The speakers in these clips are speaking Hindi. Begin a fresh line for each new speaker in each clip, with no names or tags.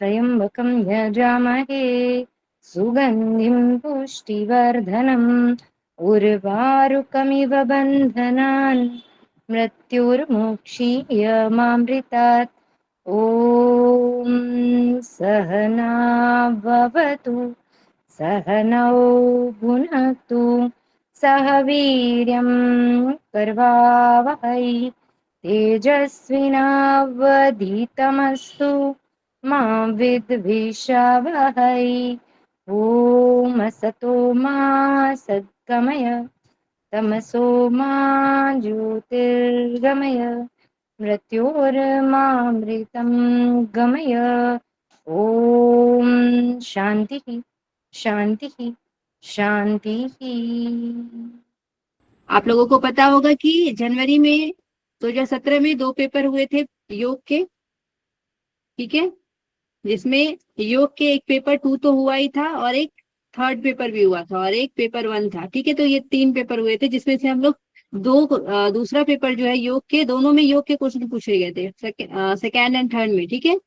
त्र्यम्बकं यजामहे सुगन्धिं पुष्टिवर्धनम् उर्वारुकमिव बन्धनान् मृत्युर्मुक्षीयमामृतात्। ॐ सहना भवतु सहनौ भुनक्तु सह वीर्यं कर्वावहै तेजस्विनावधीतमस्तु मा विद्विषावहै। ॐ असतो मा सद्गमय तमसो मा ज्योतिर्गमय मृत्योर्मामृतं गमय। ॐ शान्तिः शान्तिः शान्तिः।
आप लोगों को पता होगा कि जनवरी में 2017 में 2 पेपर हुए थे योग के, ठीक है, जिसमें योग के एक पेपर 2 तो हुआ ही था और एक थर्ड पेपर भी हुआ था और एक पेपर 1 था, ठीक है। तो ये 3 पेपर हुए थे जिसमें से हम लोग दूसरा पेपर जो है योग के, दोनों में योग के क्वेश्चन पूछे गए थे, सेकेंड एंड थर्ड में, ठीक है।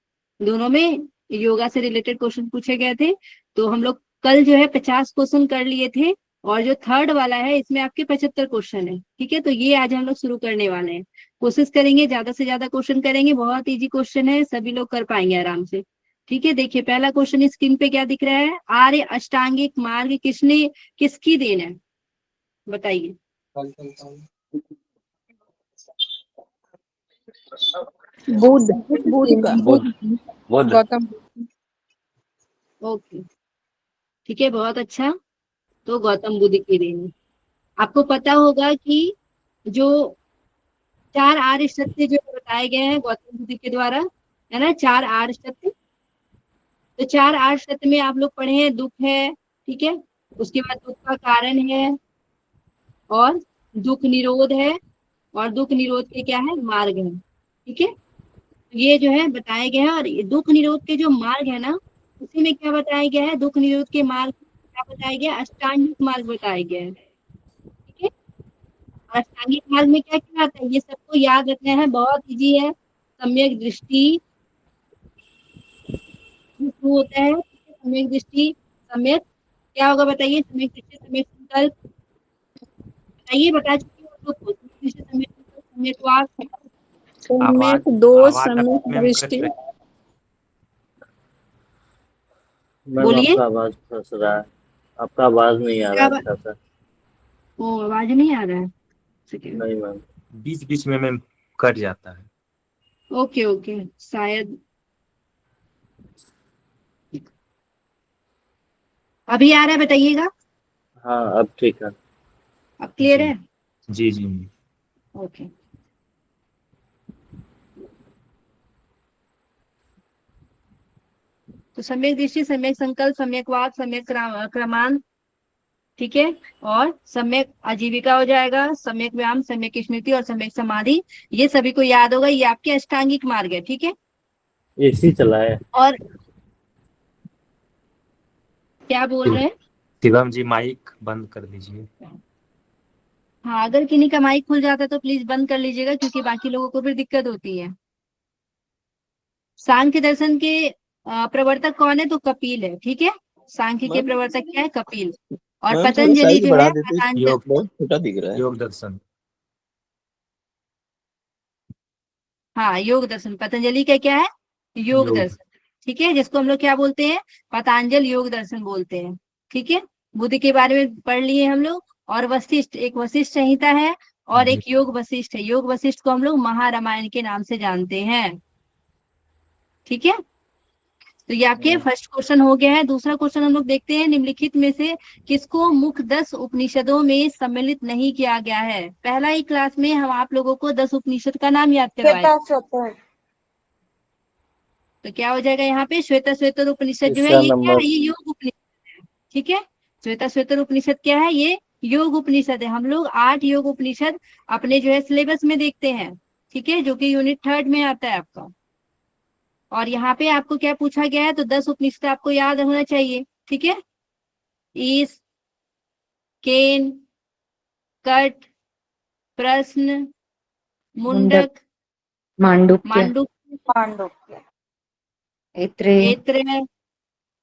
दोनों में योगा से रिलेटेड क्वेश्चन पूछे गए थे। तो हम लोग कल जो है 50 क्वेश्चन कर लिए थे और जो थर्ड वाला है इसमें आपके 75 क्वेश्चन है, ठीक है। तो ये आज हम लोग शुरू करने वाले हैं। कोशिश करेंगे ज्यादा से ज्यादा क्वेश्चन करेंगे, बहुत इजी क्वेश्चन है, सभी लोग कर पाएंगे आराम से, ठीक है। देखिए पहला क्वेश्चन स्क्रीन पे क्या दिख रहा है, आर्य अष्टांगिक मार्ग किसकी देन है, बताइए।
बुध बुध
बुध
गौतम।
ओके, ठीक है, बहुत अच्छा। तो गौतम बुद्ध की देन है। आपको पता होगा कि जो 4 आर्य सत्य जो बताए गए हैं गौतम बुद्ध के द्वारा, है ना, 4 आर्य सत्य। तो 4 आर्य सत्य में आप लोग पढ़े हैं, दुख है, ठीक है, उसके बाद दुख का कारण है और दुख निरोध है और दुख निरोध के क्या है, मार्ग है, ठीक है। ये जो है बताए गए हैं और दुख निरोध के जो मार्ग है ना, उसी में क्या बताया गया है, दुख निरोध के मार्ग क्या बताया गया, अष्टांगिक मार्ग बताया गया है, ठीक है। और अष्टांगिक मार्ग में क्या क्या आता है, ये सबको याद रखना है, बहुत इजी है। सम्यक दृष्टि शुरू होता है, ठीक है, सम्यक दृष्टि, सम्यक क्या होगा बताइए, सम्यक दृष्टि, सम्यक संकल्प, बताइए, बता चुकी हूँ आप लोग को, सम्यक दृष्टि, सम्यक संकल्प, सम्यक वाक,
सम्यक दोष सम्यक दृष्टि।
मैम
बोलिए।
आपका आवाज फंस रहा है, आपका आवाज नहीं आ रहा
क्या
अच्छा सा।
ओ, आवाज नहीं आ रहा है, सेकेंड।
नहीं मैम।
बीच बीच में मैम कट जाता है।
ओके ओके, शायद अभी आ रहा है, बताइएगा।
हाँ अब ठीक है।
अब क्लियर
जी
है।
जी जी।
ओके, तो सम्यक दृष्टि, सम्यक संकल्प, सम्यक वाक, सम्यक क्रमान, ठीक है, और सम्यक आजीविका हो जाएगा, सम्यक व्यायाम, सम्यक स्मृति और सम्यक समाधि। ये सभी को याद होगा, ये आपके अष्टांगिक मार्ग है, ठीक है।
एसी चला है।
और क्या बोल रहे हैं,
शिवम जी माइक बंद कर दीजिए।
हाँ, अगर किन्हीं का माइक खुल जाता है तो प्लीज बंद कर लीजिएगा, क्योंकि बाकी लोगों को फिर दिक्कत होती है। सांख्य दर्शन के प्रवर्तक कौन है, तो कपिल है, ठीक है। सांख्य के
मैम
प्रवर्तक क्या है, कपिल। और
मैम थोड़ा
पतंजलि
साइज
जो
बढ़ा
है
देते,
पतंजलि,
योग
बहुत छोटा दिख रहा है।
योग दर्शन।
हाँ, योग दर्शन, पतंजलि का क्या है, योग
योग।
दर्शन, ठीक है, जिसको हम लोग क्या बोलते हैं, पतंजल योग दर्शन बोलते हैं, ठीक है। बुद्ध के बारे में पढ़ लिए हम लोग। और वशिष्ठ, एक वशिष्ठ संहिता है और
जी
एक योग वशिष्ठ है। योग वशिष्ठ को हम लोग महारामायण के नाम से जानते हैं, ठीक है। तो ये आपके फर्स्ट क्वेश्चन हो गया है। दूसरा क्वेश्चन हम लोग देखते हैं, निम्नलिखित में से किसको मुख्य 10 उपनिषदों में सम्मिलित नहीं किया गया है। पहला ही क्लास में हम आप लोगों को 10 उपनिषद का नाम याद करवाए, तो क्या हो जाएगा यहाँ पे, श्वेता उपनिषद जो है
इसका
ये क्या
नंबर
है, ये योग उपनिषद है, ठीक है। श्वेता उपनिषद क्या है, ये योग उपनिषद है। हम लोग 8 योग उपनिषद अपने जो है सिलेबस में देखते हैं, ठीक है, जो कि यूनिट 3 में आता है आपका। और यहाँ पे आपको क्या पूछा गया है, तो 10 उपनिषद आपको याद होना चाहिए, ठीक है। ईश, केन, कट, प्रश्न,
मुंडक
मुंडक,
मांडुक्य
मांडुक,
पांडव।
ऐत्रे
ऐत्रे,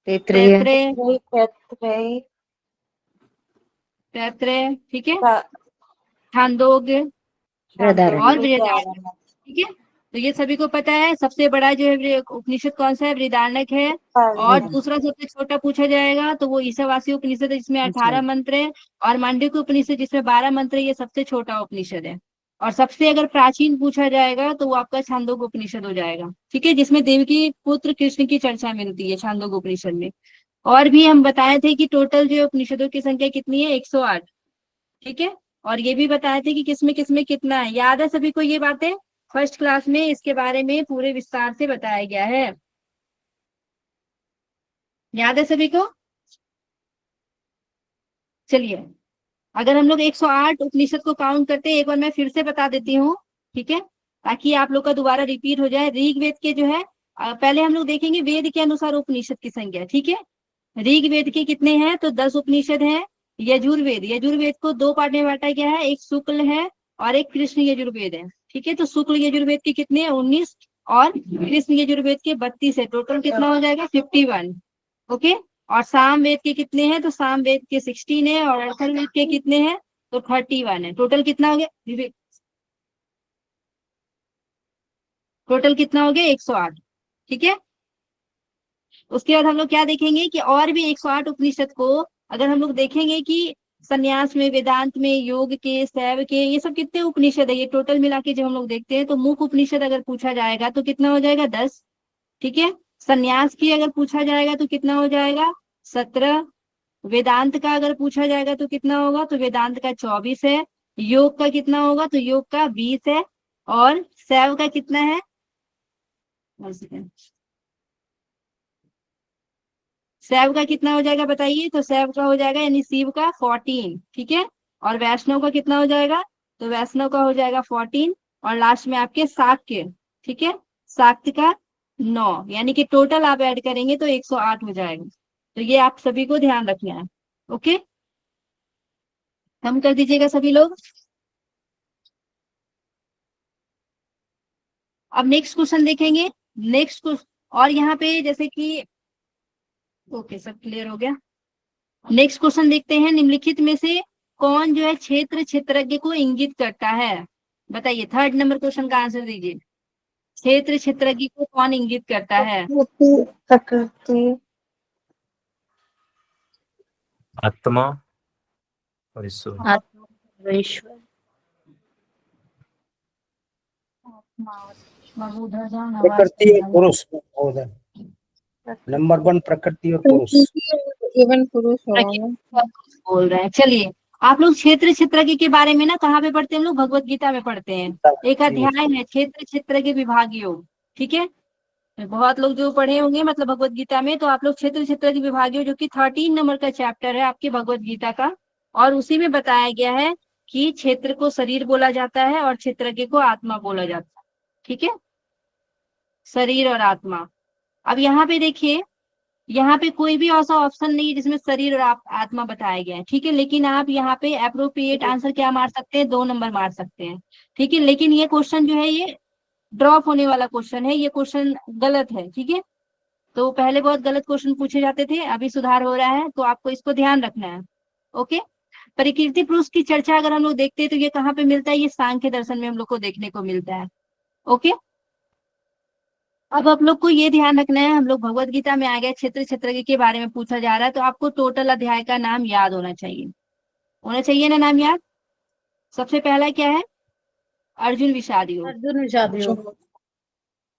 तैत्रेय
तैत्रे,
तैत्रेय
तैत्रे, ठीक है,
छा-
छांदोग्य
बृहदारण्यक।
और बृहदारण्यक, ठीक है। तो ये सभी को पता है सबसे बड़ा जो है उपनिषद कौन सा है, बृहदारण्यक है। और दूसरा सबसे छोटा पूछा जाएगा तो वो ईशावासी उपनिषद है जिसमें 18 मंत्र है, और मांडव्य उपनिषद जिसमें 12 मंत्र है, ये सबसे छोटा उपनिषद है। और सबसे अगर प्राचीन पूछा जाएगा तो वो आपका छांदोग्य उपनिषद हो जाएगा, ठीक है, जिसमें देवकी पुत्र कृष्ण की चर्चा मिलती है छांदोग्य उपनिषद में। और भी हम बताए थे कि टोटल जो उपनिषदों की संख्या कितनी है, 108, ठीक है। और ये भी बताए थे कि किसमें कितना है, याद है सभी को ये बातें, फर्स्ट क्लास में इसके बारे में पूरे विस्तार से बताया गया है, याद है सभी को। चलिए, अगर हम लोग 108 उपनिषद को काउंट करते हैं, एक बार मैं फिर से बता देती हूँ, ठीक है, ताकि आप लोग का दोबारा रिपीट हो जाए। ऋग्वेद के जो है पहले हम लोग देखेंगे वेद के अनुसार उपनिषद की संख्या, ठीक है। ऋग्वेद के कितने हैं, तो 10 उपनिषद हैं। यजुर्वेद को दो पार्ट में बांटा गया है, एक शुक्ल है और एक कृष्ण यजुर्वेद है, ठीक है। तो शुक्ल यजुर्वेद के कितने हैं, 19, और कृष्ण यजुर्वेद के 32 है। टोटल कितना हो जाएगा, 51, ओके। और साम वेद के कितने हैं, तो साम वेद के 16 है, और अथर्ववेद के कितने हैं, तो 31 है। टोटल कितना हो गया, टोटल कितना हो गया, 108, ठीक है। उसके बाद हम लोग क्या देखेंगे कि और भी 108 उपनिषद को अगर हम लोग देखेंगे कि संन्यास में, वेदांत में, योग के, शैव के, ये सब कितने उपनिषद है, ये टोटल मिला के जब हम लोग देखते हैं तो मुख्य उपनिषद अगर पूछा जाएगा तो कितना हो जाएगा, 10, ठीक है। संन्यास की अगर पूछा जाएगा तो कितना हो जाएगा, 17। वेदांत का अगर पूछा जाएगा तो कितना होगा, तो वेदांत का 24 है। योग का कितना होगा, तो योग का 20 है। और शैव का कितना है, शैव का कितना हो जाएगा बताइए, तो शैव का हो जाएगा यानी शिव का 14, ठीक है। और वैष्णव का कितना हो जाएगा, तो वैष्णव का हो जाएगा 14। और लास्ट में आपके शाक्य, ठीक है, शाक्त का 9, यानी कि टोटल आप ऐड करेंगे तो 108 हो जाएगा। तो ये आप सभी को ध्यान रखना है, ओके। कम कर दीजिएगा सभी लोग। अब नेक्स्ट क्वेश्चन देखेंगे, नेक्स्ट क्वेश्चन, और यहाँ पे जैसे कि ओके, सब क्लियर हो गया। नेक्स्ट क्वेश्चन देखते हैं, निम्नलिखित में से कौन जो है क्षेत्रज्ञ को इंगित करता है, बताइए। थर्ड नंबर क्वेश्चन का आंसर दीजिए, क्षेत्रज्ञ को कौन इंगित करता है,
प्रकृति
आत्मा और ईश्वर।
ईश्वर
प्रकृति और पुरुष महोदय, नंबर 1 प्रकृति और पुरुष।
इवन पुरुष होगा ना।
बोल रहे हैं। चलिए, आप लोग क्षेत्रज्ञ के बारे में ना कहाँ पे पढ़ते हैं, हम लोग भगवत गीता में पढ़ते हैं। एक अध्याय है क्षेत्रज्ञ विभाग योग, ठीक है। बहुत लोग जो पढ़े होंगे मतलब भगवत गीता में, तो आप लोग क्षेत्रज्ञ विभाग योग, जो कि 13 नंबर का चैप्टर है आपके भगवत गीता का, और उसी में बताया गया है कि क्षेत्र को शरीर बोला जाता है और क्षेत्रज्ञ को आत्मा बोला जाता है, ठीक है, शरीर और आत्मा। अब यहाँ पे देखिए, यहाँ पे कोई भी ऐसा ऑप्शन नहीं है जिसमें शरीर और आत्मा बताया गया है, ठीक है। लेकिन आप यहाँ पे अप्रोप्रिएट आंसर क्या मार सकते हैं, 2 नंबर मार सकते हैं, ठीक है। लेकिन ये क्वेश्चन जो है ये ड्रॉप होने वाला क्वेश्चन है, ये क्वेश्चन गलत है, ठीक है। तो पहले बहुत गलत क्वेश्चन पूछे जाते थे, अभी सुधार हो रहा है, तो आपको इसको ध्यान रखना है, ओके। प्रकृति पुरुष की चर्चा अगर हम लोग देखते हैं तो ये कहाँ पे मिलता है, ये सांख्य दर्शन में हम लोग को देखने को मिलता है, ओके। अब आप लोग को ये ध्यान रखना है, हम लोग भगवत गीता में आ गए, क्षेत्रज्ञ के बारे में पूछा जा रहा है, तो आपको टोटल अध्याय का नाम याद होना चाहिए ना, नाम याद। सबसे पहला क्या है, अर्जुन विषाद योग,
अर्जुन विषाद योग,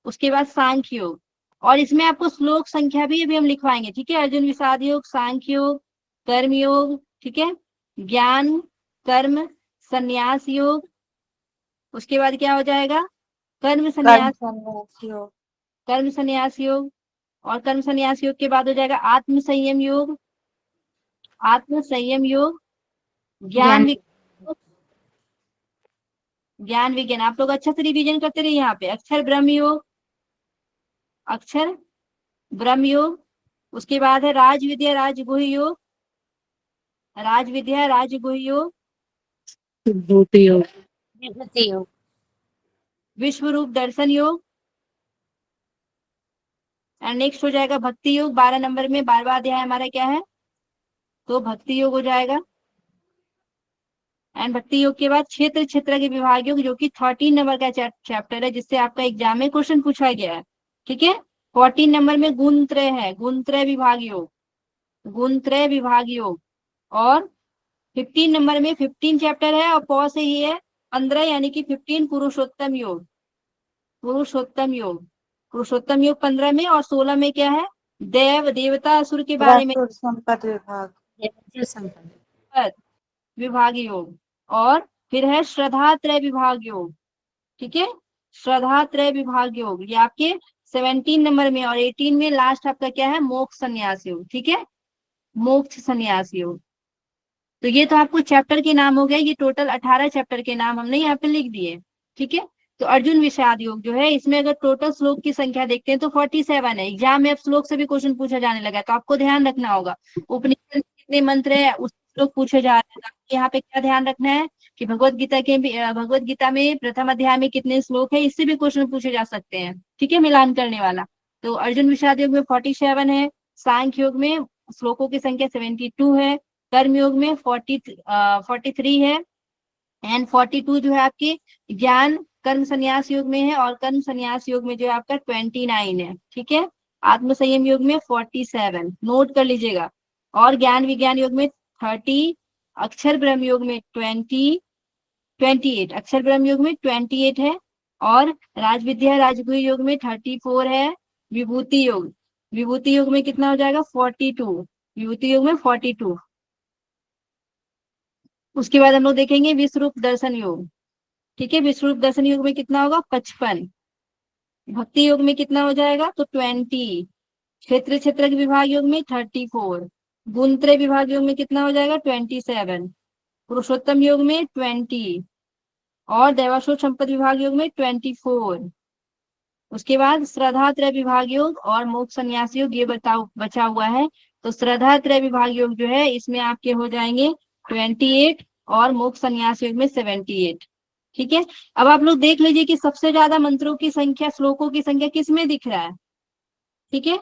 उसके बाद सांख्य योग, और इसमें आपको श्लोक संख्या भी अभी हम लिखवाएंगे, ठीक है। अर्जुन विषाद योग, सांख्य योग, कर्म योग, ठीक है, ज्ञान कर्म संन्यास योग, उसके बाद क्या हो जाएगा, कर्म संन्यास, कर्म संन्यास योग, और कर्म संन्यास योग के बाद हो जाएगा आत्म संयम योग, आत्म संयम योग, ज्ञान विज्ञान। आप लोग अच्छा से रिवीजन करते रहिए। यहाँ पे अक्षर ब्रह्म योग, अक्षर ब्रह्म योग, उसके बाद है राज विद्या राजगुह योग, राज विद्या राजगुह योग,
विभूति योग,
विश्व रूप दर्शन योग, एंड नेक्स्ट हो जाएगा भक्ति योग 12 नंबर में, 12वां अध्याय हमारा क्या है, तो भक्ति योग हो जाएगा। एंड भक्ति योग के बाद क्षेत्र क्षेत्र के विभाग योग, जो कि 13 नंबर का चैप्टर है, जिससे आपका एग्जाम में क्वेश्चन पूछा गया है। ठीक है, 14 नंबर में गुणत्रय है, गुणत्रय विभाग योग, गुणत्रय विभाग योग। और 15 नंबर में 15 चैप्टर है और पौ से ही है 15, यानी कि 15 पुरुषोत्तम योग, पुरुषोत्तम योग, पुरुषोत्तम योग 15 में। और 16 में क्या है, देव देवता असुर के बारे में
संपद विभाग,
देवती संपद,
विभाग योग। और फिर है श्रद्धा त्रय विभाग योग। ठीक है, श्रद्धा त्रय विभाग योग, ये आपके 17 नंबर में। और 18 में लास्ट आपका क्या है, मोक्ष संन्यास योग। ठीक है, मोक्ष संन्यास योग। तो ये तो आपको चैप्टर के नाम हो गए, ये टोटल 18 चैप्टर के नाम हमने यहाँ पे लिख दिए। ठीक है, तो अर्जुन विषाद योग जो है, इसमें अगर टोटल श्लोक की संख्या देखते हैं तो 47 है। एग्जाम में अब श्लोक से भी क्वेश्चन पूछा जाने लगा है, तो आपको ध्यान रखना होगा उपनिषद में कितने मंत्र है, उस श्लोक पूछे जा रहे हैं। तो आपको यहाँ पे क्या ध्यान रखना है कि भगवत गीता के भगवत गीता में प्रथम अध्याय में कितने श्लोक है, इससे भी क्वेश्चन पूछे जा सकते हैं। ठीक है, मिलान करने वाला। तो अर्जुन विषाद योग में 47 है, सांख्य योग में श्लोकों की संख्या 72 है, कर्म योग में 43 है, एंड 42 जो है आपकी ज्ञान कर्म संन्यास योग में है, और कर्म संन्यास योग में जो है आपका 29 है। ठीक है, आत्म संयम योग में 47 नोट कर लीजिएगा, और ज्ञान विज्ञान योग में 30, अक्षर ब्रह्म योग में 28, अक्षर ब्रह्म योग में 28 है, और राजविद्या राजगुह योग में 34 है, विभूति योग, विभूति योग में कितना हो जाएगा 42, विभूति योग में 42। उसके बाद हम लोग देखेंगे विश्व रूप दर्शन योग। ठीक है, विश्व रूप दर्शन योग में कितना होगा 55, भक्ति योग में कितना हो जाएगा तो 20, क्षेत्र क्षेत्र के विभाग योग में 34, गुणत्रय विभाग योग में कितना हो जाएगा 27, पुरुषोत्तम योग में 20, और दैवासुर संपद विभाग योग में 24। उसके बाद श्रद्धा त्रय विभाग योग और मोक्ष संन्यास योग ये बचा हुआ है। तो श्रद्धा त्रय विभाग योग जो है इसमें आपके हो जाएंगे 28, और मोक्ष संन्यास योग में 78। ठीक है, अब आप लोग देख लीजिए कि सबसे ज्यादा मंत्रों की संख्या, श्लोकों की संख्या किसमें दिख रहा है। ठीक है,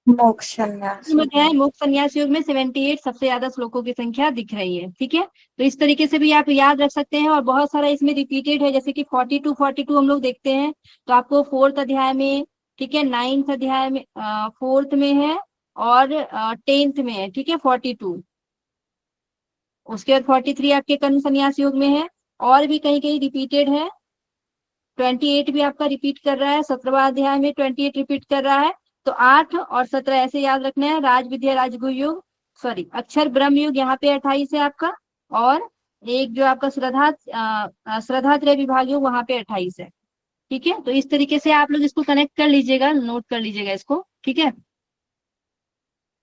मोक्ष संन्यास,
मोक्ष संन्यास योग में 78 सबसे ज्यादा श्लोकों की संख्या दिख रही है। ठीक है, तो इस तरीके से भी आप याद रख सकते हैं, और बहुत सारा इसमें रिपीटेड है, जैसे कि 42 हम लोग देखते हैं तो आपको 4th अध्याय में, ठीक है, 9th अध्याय में, 4th में है, और 10th में है। ठीक है, 42। उसके बाद 43 आपके कर्म संन्यास योग में है, और भी कहीं कहीं रिपीटेड है। 28 भी आपका रिपीट कर रहा है, 17वां अध्याय में 28 रिपीट कर रहा है। तो 8 और 17 ऐसे याद रखना है। राज विद्या राजगुह योग, सॉरी अक्षर ब्रह्म योग यहाँ पे 28 है आपका, और एक जो आपका श्रद्धा त्रय विभाग योग वहां पे 28 है। ठीक है, तो इस तरीके से आप लोग इसको कनेक्ट कर लीजिएगा, नोट कर लीजिएगा इसको। ठीक है,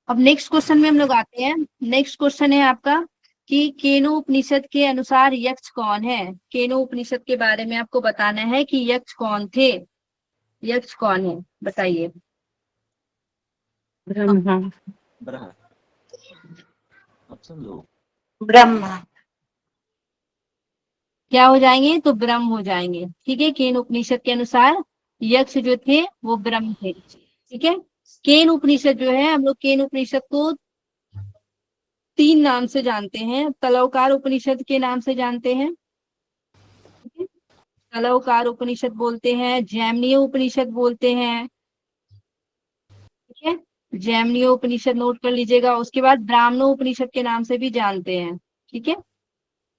अब नेक्स्ट क्वेश्चन में हम लोग आते हैं। नेक्स्ट क्वेश्चन है आपका कि केनो उपनिषद के अनुसार यक्ष कौन है। केनो उपनिषद के बारे में आपको बताना है कि यक्ष कौन थे, यक्ष कौन है, बताइए।
ब्रह्मा,
ब्रह्मा,
क्या हो जाएंगे तो ब्रह्म हो जाएंगे। ठीक है, केन उपनिषद के अनुसार यक्ष जो थे वो ब्रह्म थे। ठीक है, केन उपनिषद जो है, हम लोग केन उपनिषद को 3 नाम से जानते हैं। तलवकार उपनिषद के नाम से जानते हैं, तलवकार उपनिषद बोलते हैं, जैमिनीय उपनिषद बोलते हैं। ठीक है, जैमिनीय उपनिषद नोट कर लीजिएगा। उसके बाद ब्राह्मणो उपनिषद के नाम से भी जानते हैं। ठीक है,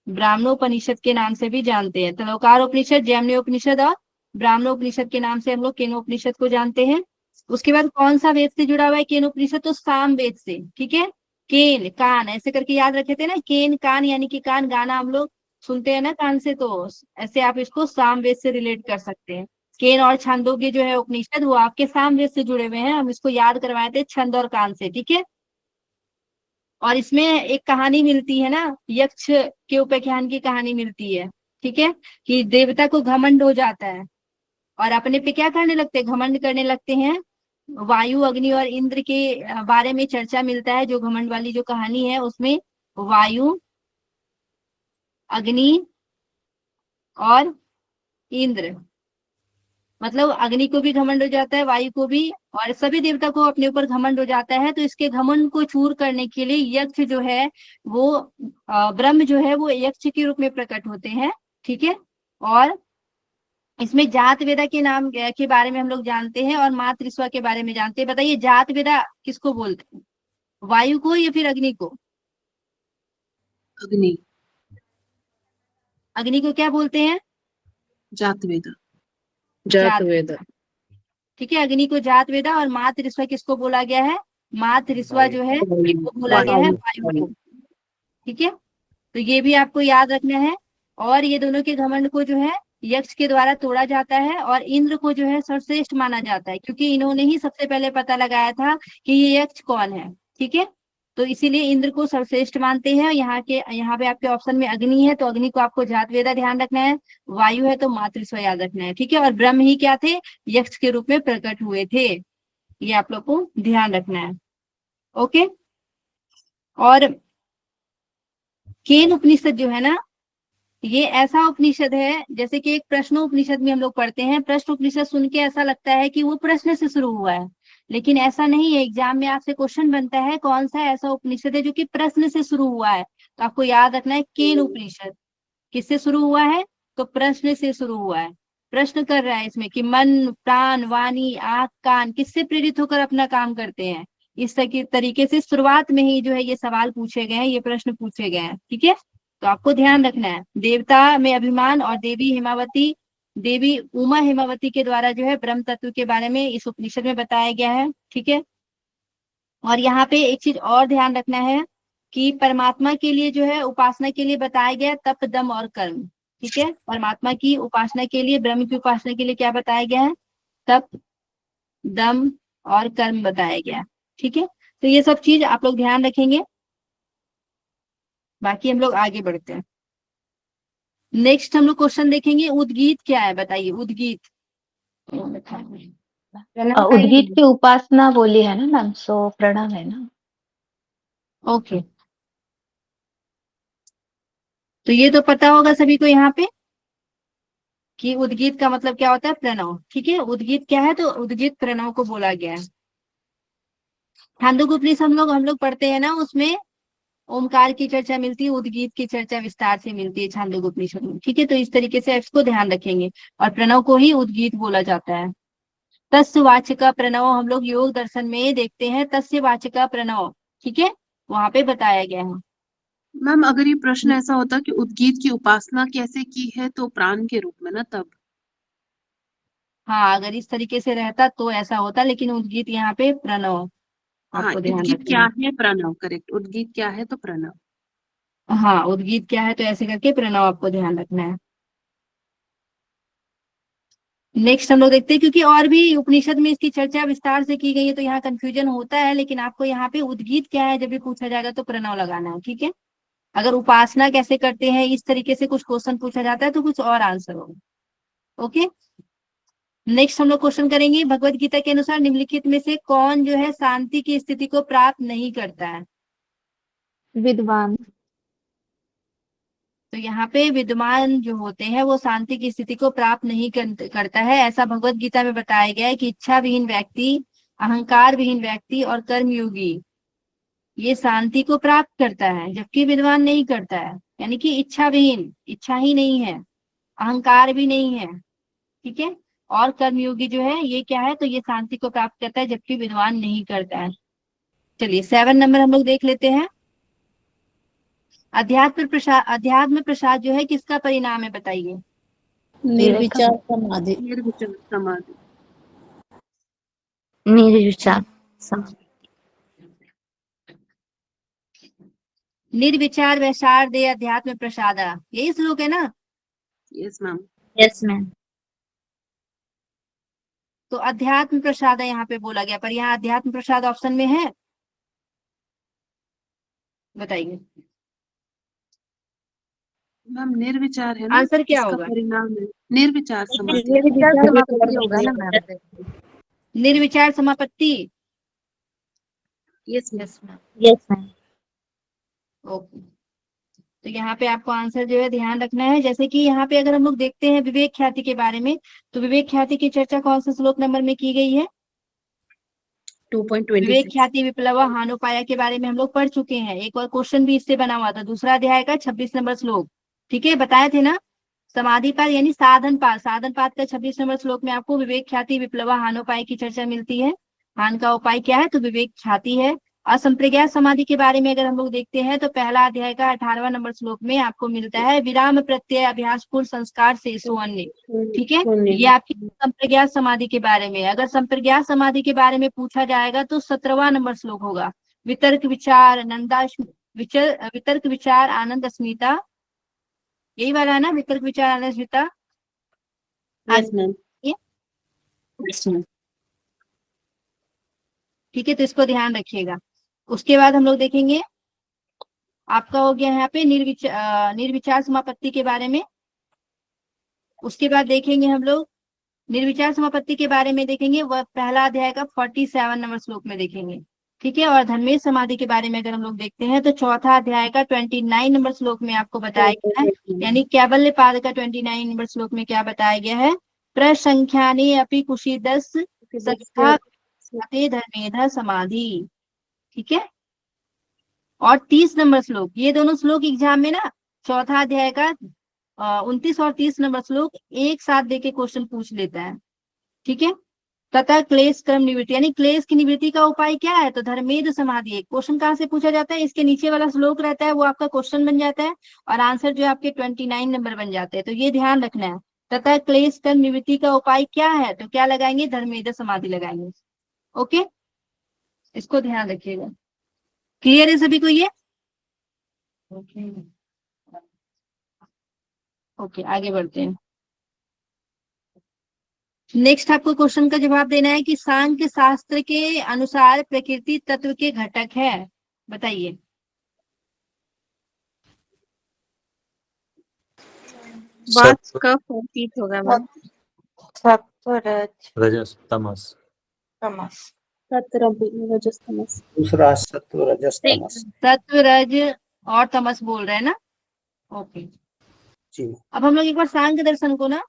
ब्राह्मणोपनिषद के नाम से भी जानते हैं। तलवकार उपनिषद, जैमिनीय उपनिषद और ब्राह्मणोपनिषद के नाम से हम लोग केनोपनिषद को जानते हैं। उसके बाद कौन सा वेद से जुड़ा हुआ है केनोपनिषद, तो साम वेद से। ठीक है, केन कान ऐसे करके याद रखे थे ना, केन कान यानी कि कान, गाना हम लोग सुनते हैं ना कान से, तो ऐसे आप इसको साम वेद से रिलेट कर सकते हैं। केन और छांदोग्य जो है उपनिषद वो आपके साम वेद से जुड़े हुए हैं, हम इसको याद करवाए थे छंद और कान से। ठीक है, और इसमें एक कहानी मिलती है ना, यक्ष के उपाख्यान की कहानी मिलती है। ठीक है, कि देवता को घमंड हो जाता है और अपने पे क्या करने लगते हैं, घमंड करने लगते हैं। वायु अग्नि और इंद्र के बारे में चर्चा मिलता है, जो घमंड वाली जो कहानी है उसमें वायु अग्नि और इंद्र, मतलब अग्नि को भी घमंड हो जाता है, वायु को भी, और सभी देवता को अपने ऊपर घमंड हो जाता है। तो इसके घमंड को चूर करने के लिए यक्ष जो है वो ब्रह्म जो है वो यक्ष के रूप में प्रकट होते हैं। ठीक है, और इसमें जात वेदा के नाम के बारे में हम लोग जानते हैं और मातृस्वा के बारे में जानते हैं। बताइए जात वेदा किसको बोलते हैं, वायु को या फिर अग्नि को?
अग्नि।
अग्नि को क्या बोलते हैं?
जात वेदा।
जात वेद।
ठीक है, अग्नि को जात वेदा, और मातृस्वा किसको बोला गया है? मातृस्वा जो है इसको बोला गया है वायु को। ठीक है, तो ये भी आपको याद रखना है। और ये दोनों के घमंड को जो है यक्ष के द्वारा तोड़ा जाता है, और इंद्र को जो है सर्वश्रेष्ठ माना जाता है, क्योंकि इन्होंने ही सबसे पहले पता लगाया था कि ये यक्ष कौन है। ठीक है, तो इसीलिए इंद्र को सर्वश्रेष्ठ मानते हैं। यहाँ पे आपके ऑप्शन में अग्नि है, तो अग्नि को आपको जात वेदा ध्यान रखना है, वायु है तो मातृस्वा याद रखना है। ठीक है, और ब्रह्म ही क्या थे? यक्ष के रूप में प्रकट हुए थे, ये आप लोग को ध्यान रखना है। ओके, और केन उपनिषद जो है ना, ये ऐसा उपनिषद है जैसे कि एक प्रश्न उपनिषद में हम लोग पढ़ते हैं। प्रश्न उपनिषद सुन के ऐसा लगता है कि वो प्रश्न से शुरू हुआ है, लेकिन ऐसा नहीं है। एग्जाम में आपसे क्वेश्चन बनता है कौन सा ऐसा उपनिषद है जो कि प्रश्न से शुरू हुआ है, तो आपको याद रखना है केन उपनिषद किससे शुरू हुआ है? तो प्रश्न से शुरू हुआ है। प्रश्न कर रहा है इसमें कि मन, प्राण, वाणी, आंख, कान किससे प्रेरित होकर अपना काम करते हैं। इस तरीके से शुरुआत में ही जो है ये सवाल पूछे गए हैं, ये प्रश्न पूछे गए हैं। ठीक है, तो आपको ध्यान रखना है। देवता में अभिमान और देवी उमा हेमावती के द्वारा जो है ब्रह्म तत्व के बारे में इस उपनिषद में बताया गया है। ठीक है, और यहाँ पे एक चीज और ध्यान रखना है कि परमात्मा के लिए जो है उपासना के लिए बताया गया तप, दम और कर्म। ठीक है, परमात्मा की उपासना के लिए, ब्रह्म की उपासना के लिए क्या बताया गया है? तप, दम और कर्म बताया गया। ठीक है, तो ये सब चीज आप लोग ध्यान रखेंगे। बाकी हम लोग आगे बढ़ते हैं। नेक्स्ट हम लोग क्वेश्चन देखेंगे, उद्गीत क्या है? बताइए उद्गीत।
उद्गीत की उपासना बोली है ना मैम, सो प्रणव है ना।
ओके, तो ये तो पता होगा सभी को यहाँ पे कि उद्गीत का मतलब क्या होता है? प्रणव। ठीक है, उद्गीत क्या है? तो उद्गीत प्रणव को बोला गया है। छांदोग्य उपनिषद हम लोग पढ़ते हैं ना, उसमें ओमकार की चर्चा मिलती है, उद्गीत की चर्चा विस्तार से मिलती है छांदोग्य उपनिषद में। ठीक है, तो इस तरीके से इसको ध्यान रखेंगे, और प्रणव को ही उद्गीत बोला जाता है। तस्य वाचक प्रणव हम लोग योग दर्शन में देखते हैं, तस्य वाचक प्रणव। ठीक है, वहां पे बताया गया है।
मैम अगर ये प्रश्न ऐसा होता कि उद्गीत की उपासना कैसे की है, तो प्राण के रूप में ना, तब।
हाँ, अगर इस तरीके से रहता तो ऐसा होता, लेकिन उद्गीत यहाँ पे प्रणव
हाँ,
आपको ध्यान
उद्गीत
रखना
क्या
है।
है? प्रणव। करेक्ट, उद्गीत क्या है? तो प्रणव।
हाँ, उद्गीत क्या है तो ऐसे करके प्रणव आपको ध्यान रखना है। नेक्स्ट हम लोग देखते हैं, क्योंकि और भी उपनिषद में इसकी चर्चा विस्तार से की गई है, तो यहाँ कंफ्यूजन होता है, लेकिन आपको यहाँ पे उद्गीत क्या है जब भी पूछा जाएगा तो प्रणव लगाना है। ठीक है, अगर उपासना कैसे करते हैं इस तरीके से कुछ क्वेश्चन पूछा जाता है तो कुछ और आंसर होगा। ओके, नेक्स्ट हम लोग क्वेश्चन करेंगे, भगवत गीता के अनुसार निम्नलिखित में से कौन जो है शांति की स्थिति को प्राप्त नहीं करता है?
विद्वान।
तो यहाँ पे विद्वान जो होते हैं वो शांति की स्थिति को प्राप्त नहीं करता है। ऐसा भगवत गीता में बताया गया है कि इच्छा विहीन व्यक्ति, अहंकार विहीन व्यक्ति और कर्मयोगी ये शांति को प्राप्त करता है, जबकि विद्वान नहीं करता है। यानी कि इच्छा विहीन, इच्छा ही नहीं है, अहंकार भी नहीं है। ठीक है, और कर्मयोगी जो है ये क्या है? तो ये शांति को प्राप्त करता है, जबकि विद्वान नहीं करता है। चलिए 7 नंबर हम लोग देख लेते हैं। अध्यात्म प्रसाद जो है किसका परिणाम है? बताइए।
निर्विचार समाधि।
निर्विचार समाधि।
निर्विचार समाधि।
निर्विचार वैसार दे अध्यात्म प्रसादा, यही श्लोक है ना?
Yes ma'am.
Yes ma'am.
तो अध्यात्म प्रसाद यहाँ पे बोला गया, पर यहाँ अध्यात्म प्रसाद ऑप्शन में है? बताइए
मैम निर्विचार है ना,
आंसर क्या
इसका
होगा?
परिणाम है निर्विचार समाधि।
निर्विचार समापत्ति होगा ना मैम।
निर्विचार समापत्ति।
Yes ma'am.
Yes ma'am.
Okay, तो यहाँ पे आपको आंसर जो है ध्यान रखना है। जैसे कि यहाँ पे अगर हम लोग देखते हैं विवेक ख्याति के बारे में, तो विवेक ख्याति की चर्चा कौन से श्लोक नंबर में की गई है?
2.26
विवेक ख्याति विप्लव हानुपाया के बारे में हम लोग पढ़ चुके हैं। एक और क्वेश्चन भी इससे बना हुआ था, दूसरा अध्याय का 26 नंबर श्लोक। ठीक है, बताए थे ना। समाधि पाद यानी साधन पाद, साधन पाद का 26 नंबर श्लोक में आपको विवेक ख्याति विप्लव हानोपाय की चर्चा मिलती है। हान का उपाय क्या है? तो विवेक ख्याति है। असंप्रज्ञात समाधि के बारे में अगर हम लोग देखते हैं तो पहला अध्याय का 18वां नंबर श्लोक में आपको मिलता है विराम प्रत्यय अभ्यास पूर्ण संस्कार से सुवर्ण। ठीक है, ये आपकी संप्रज्ञात समाधि के बारे में। अगर संप्रज्ञात समाधि के बारे में पूछा जाएगा तो 17वां नंबर श्लोक होगा। वितर्क विचार वितर्क विचार आनंद अस्मिता, यही वाला है ना, वितर्क विचार आनंद अस्मिता।
Yes ma'am.
ठीक है, तो इसको ध्यान रखिएगा। उसके बाद हम लोग देखेंगे आपका हो गया यहाँ पे निर्विचार समापत्ति के बारे में। उसके बाद देखेंगे हम लोग निर्विचार समापत्ति के बारे में देखेंगे, वह पहला अध्याय का 47 नंबर श्लोक में देखेंगे। ठीक है, और धर्मेश समाधि के बारे में अगर हम लोग देखते हैं तो चौथा अध्याय का 29 नंबर श्लोक में आपको बताया गया है, यानी कैवल्य पाद का 29 नंबर श्लोक में क्या बताया गया है? प्रसंख्याने अपि कुशीदस सत्ता धर्मेधा समाधि। ठीक है, और 30 नंबर श्लोक, ये दोनों श्लोक एग्जाम में ना चौथा अध्याय का 29 और 30 नंबर श्लोक एक साथ देके क्वेश्चन पूछ लेता है। ठीक है, तथा क्लेश कर्म निवृत्ति, यानी क्लेश की निवृत्ति का उपाय क्या है? तो धर्मेद समाधि। एक क्वेश्चन कहाँ से पूछा जाता है? इसके नीचे वाला श्लोक रहता है, वो आपका क्वेश्चन बन जाता है और आंसर जो आपके 29 नंबर बन जाते हैं। तो ये ध्यान रखना है, तथा क्लेश कर्म निवृत्ति का उपाय क्या है? तो क्या लगाएंगे? धर्मेद समाधि लगाएंगे। ओके, इसको ध्यान रखिएगा। क्लियर है सभी को ये? ओके, आगे बढ़ते हैं। नेक्स्ट आपको क्वेश्चन का जवाब देना है कि सांख्य शास्त्र के अनुसार प्रकृति तत्व के घटक है, बताइए।
बात का प्रतीत होगा मैम।
सत्व रज
रजस तमस।
तमस।
रजस तमस।
दूसरा सत्व रजस तमस।
सत्व रज और तमस बोल रहे हैं ना। ओके,
जी।
अब हम लोग एक बार सांख्य दर्शन को ना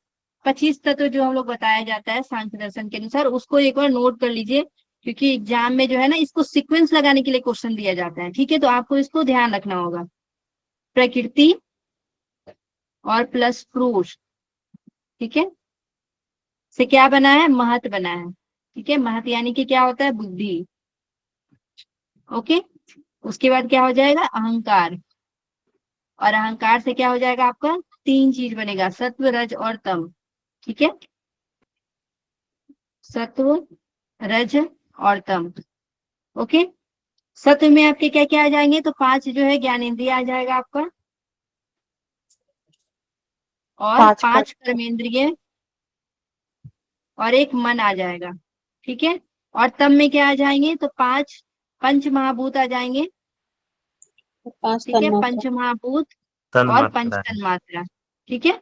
25 तत्व जो हम लोग बताया जाता है सांख्य दर्शन के अनुसार, उसको एक बार नोट कर लीजिए, क्योंकि एग्जाम में जो है ना इसको सीक्वेंस लगाने के लिए क्वेश्चन दिया जाता है। ठीक है, तो आपको इसको ध्यान रखना होगा। प्रकृति और प्लस पुरुष, ठीक है, से क्या बना है? महत बना है। ठीक है, महत यानी कि क्या होता है? बुद्धि। ओके, उसके बाद क्या हो जाएगा? अहंकार, और अहंकार से क्या हो जाएगा आपका? 3 चीज बनेगा, सत्व रज और तम। ठीक है, सत्व रज और तम। ओके, सत्व में आपके क्या क्या आ जाएंगे? तो 5 जो है ज्ञानेंद्रिय आ जाएगा आपका, और 5 कर्मेंद्रिय और 1 मन आ जाएगा। ठीक है, और तम में क्या आ जाएंगे? तो 5 पंच महाभूत आ जाएंगे। ठीक है, पंच महाभूत और पंच तन मात्रा। ठीक है,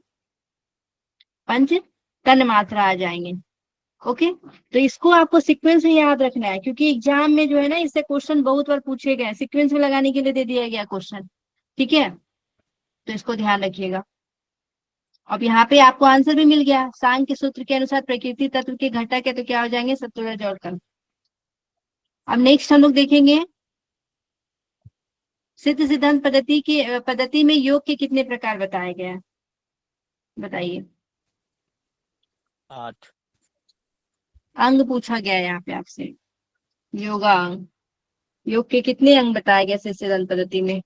पंच तन मात्रा आ जाएंगे। ओके, तो इसको आपको सीक्वेंस में याद रखना है, क्योंकि एग्जाम में जो है ना इससे क्वेश्चन बहुत बार पूछे गए, सीक्वेंस में लगाने के लिए दे दिया गया क्वेश्चन। ठीक है, तो इसको ध्यान रखिएगा। अब यहाँ पे आपको आंसर भी मिल गया। सांख्य सूत्र के अनुसार प्रकृति तत्व के घटक है, तो क्या हो जाएंगे? सत्व रज और तम। अब नेक्स्ट हम लोग देखेंगे सिद्ध सिद्धांत पद्धति में योग के कितने प्रकार बताए गए हैं, बताइए।
8।
अंग पूछा गया है यहाँ पे आपसे, योगा अंग। योग के कितने अंग बताए गए सिद्ध सिद्धांत पद्धति में?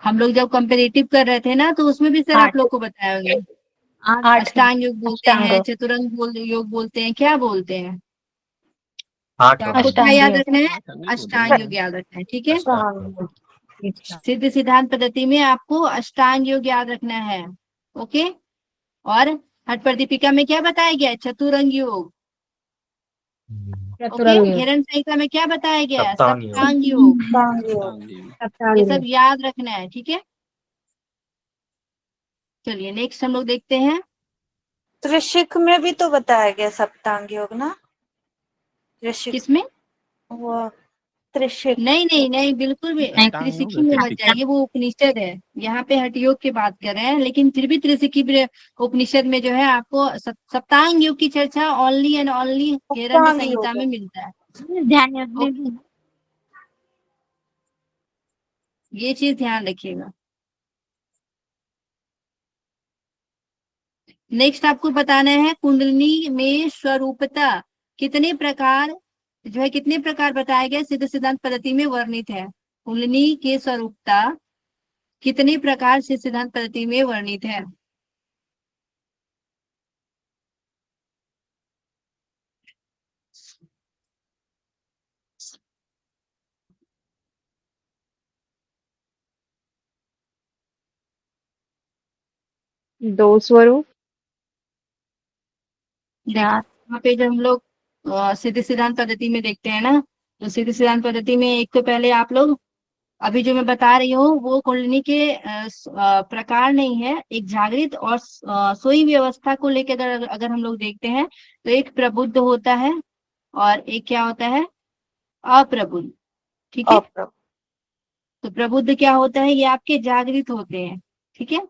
हम लोग जब कंपेरेटिव कर रहे थे ना, तो उसमें भी सर आप लोग को बताया होंगे।
8
अष्टांग योग बोलते हैं,
अष्टांग।
चतुरंग योग बोलते हैं, क्या बोलते हैं?
8
तो आपको क्या
अष्टांग
याद
योग।
रखना है? अष्टांग योग याद रखना है। ठीक है,
अष्टांग।
सिद्ध सिद्धांत पद्धति में आपको अष्टांग योग याद रखना है। ओके, और हठ प्रदीपिका में क्या बताया गया है? चतुरंग योग। ओके, हिरण संहिता में क्या बताया गया है?
सप्तांग योग।
सप्तांग योग।
सांग योग।
ये सब याद रखना है। ठीक है, चलिए नेक्स्ट हम लोग देखते हैं।
त्रिशिक में भी तो बताया गया सप्तांग योग ना? त्रिशिक
किसमें?
वो त्रिशिक
नहीं नहीं नहीं, बिल्कुल भी
नहीं,
त्रिशिकी में मत जाइए, वो उपनिषद है। यहाँ पे हठ योग की बात कर रहे हैं, लेकिन फिर भी त्रिशिकी उपनिषद में जो है आपको सप्तांग योग की चर्चा ओनली एंड ओनली हिरण्य
सप्तांग
संहिता
योग।
में मिलता है।
ध्यान रखने की।
ये चीज ध्यान रखिएगा। नेक्स्ट आपको बताना है कुंडलिनी में स्वरूपता कितने प्रकार जो है, कितने प्रकार बताए गए सिद्ध सिद्धांत पद्धति में वर्णित है। कुंडलिनी के स्वरूपता कितने प्रकार से सिद्धांत पद्धति में वर्णित है।
दो स्वरूप।
यहाँ पे जब हम लोग सिद्ध सिद्धांत पद्धति में देखते हैं ना, तो सिद्ध सिद्धांत पद्धति में एक तो पहले आप लोग अभी जो मैं बता रही हूँ वो कुंडलिनी के प्रकार नहीं है, एक जागृत और सोई व्यवस्था को लेकर अगर हम लोग देखते हैं तो एक प्रबुद्ध होता है और एक क्या होता है, अप्रबुद्ध। ठीक है, तो प्रबुद्ध क्या होता है, ये आपके जागृत होते हैं। ठीक है,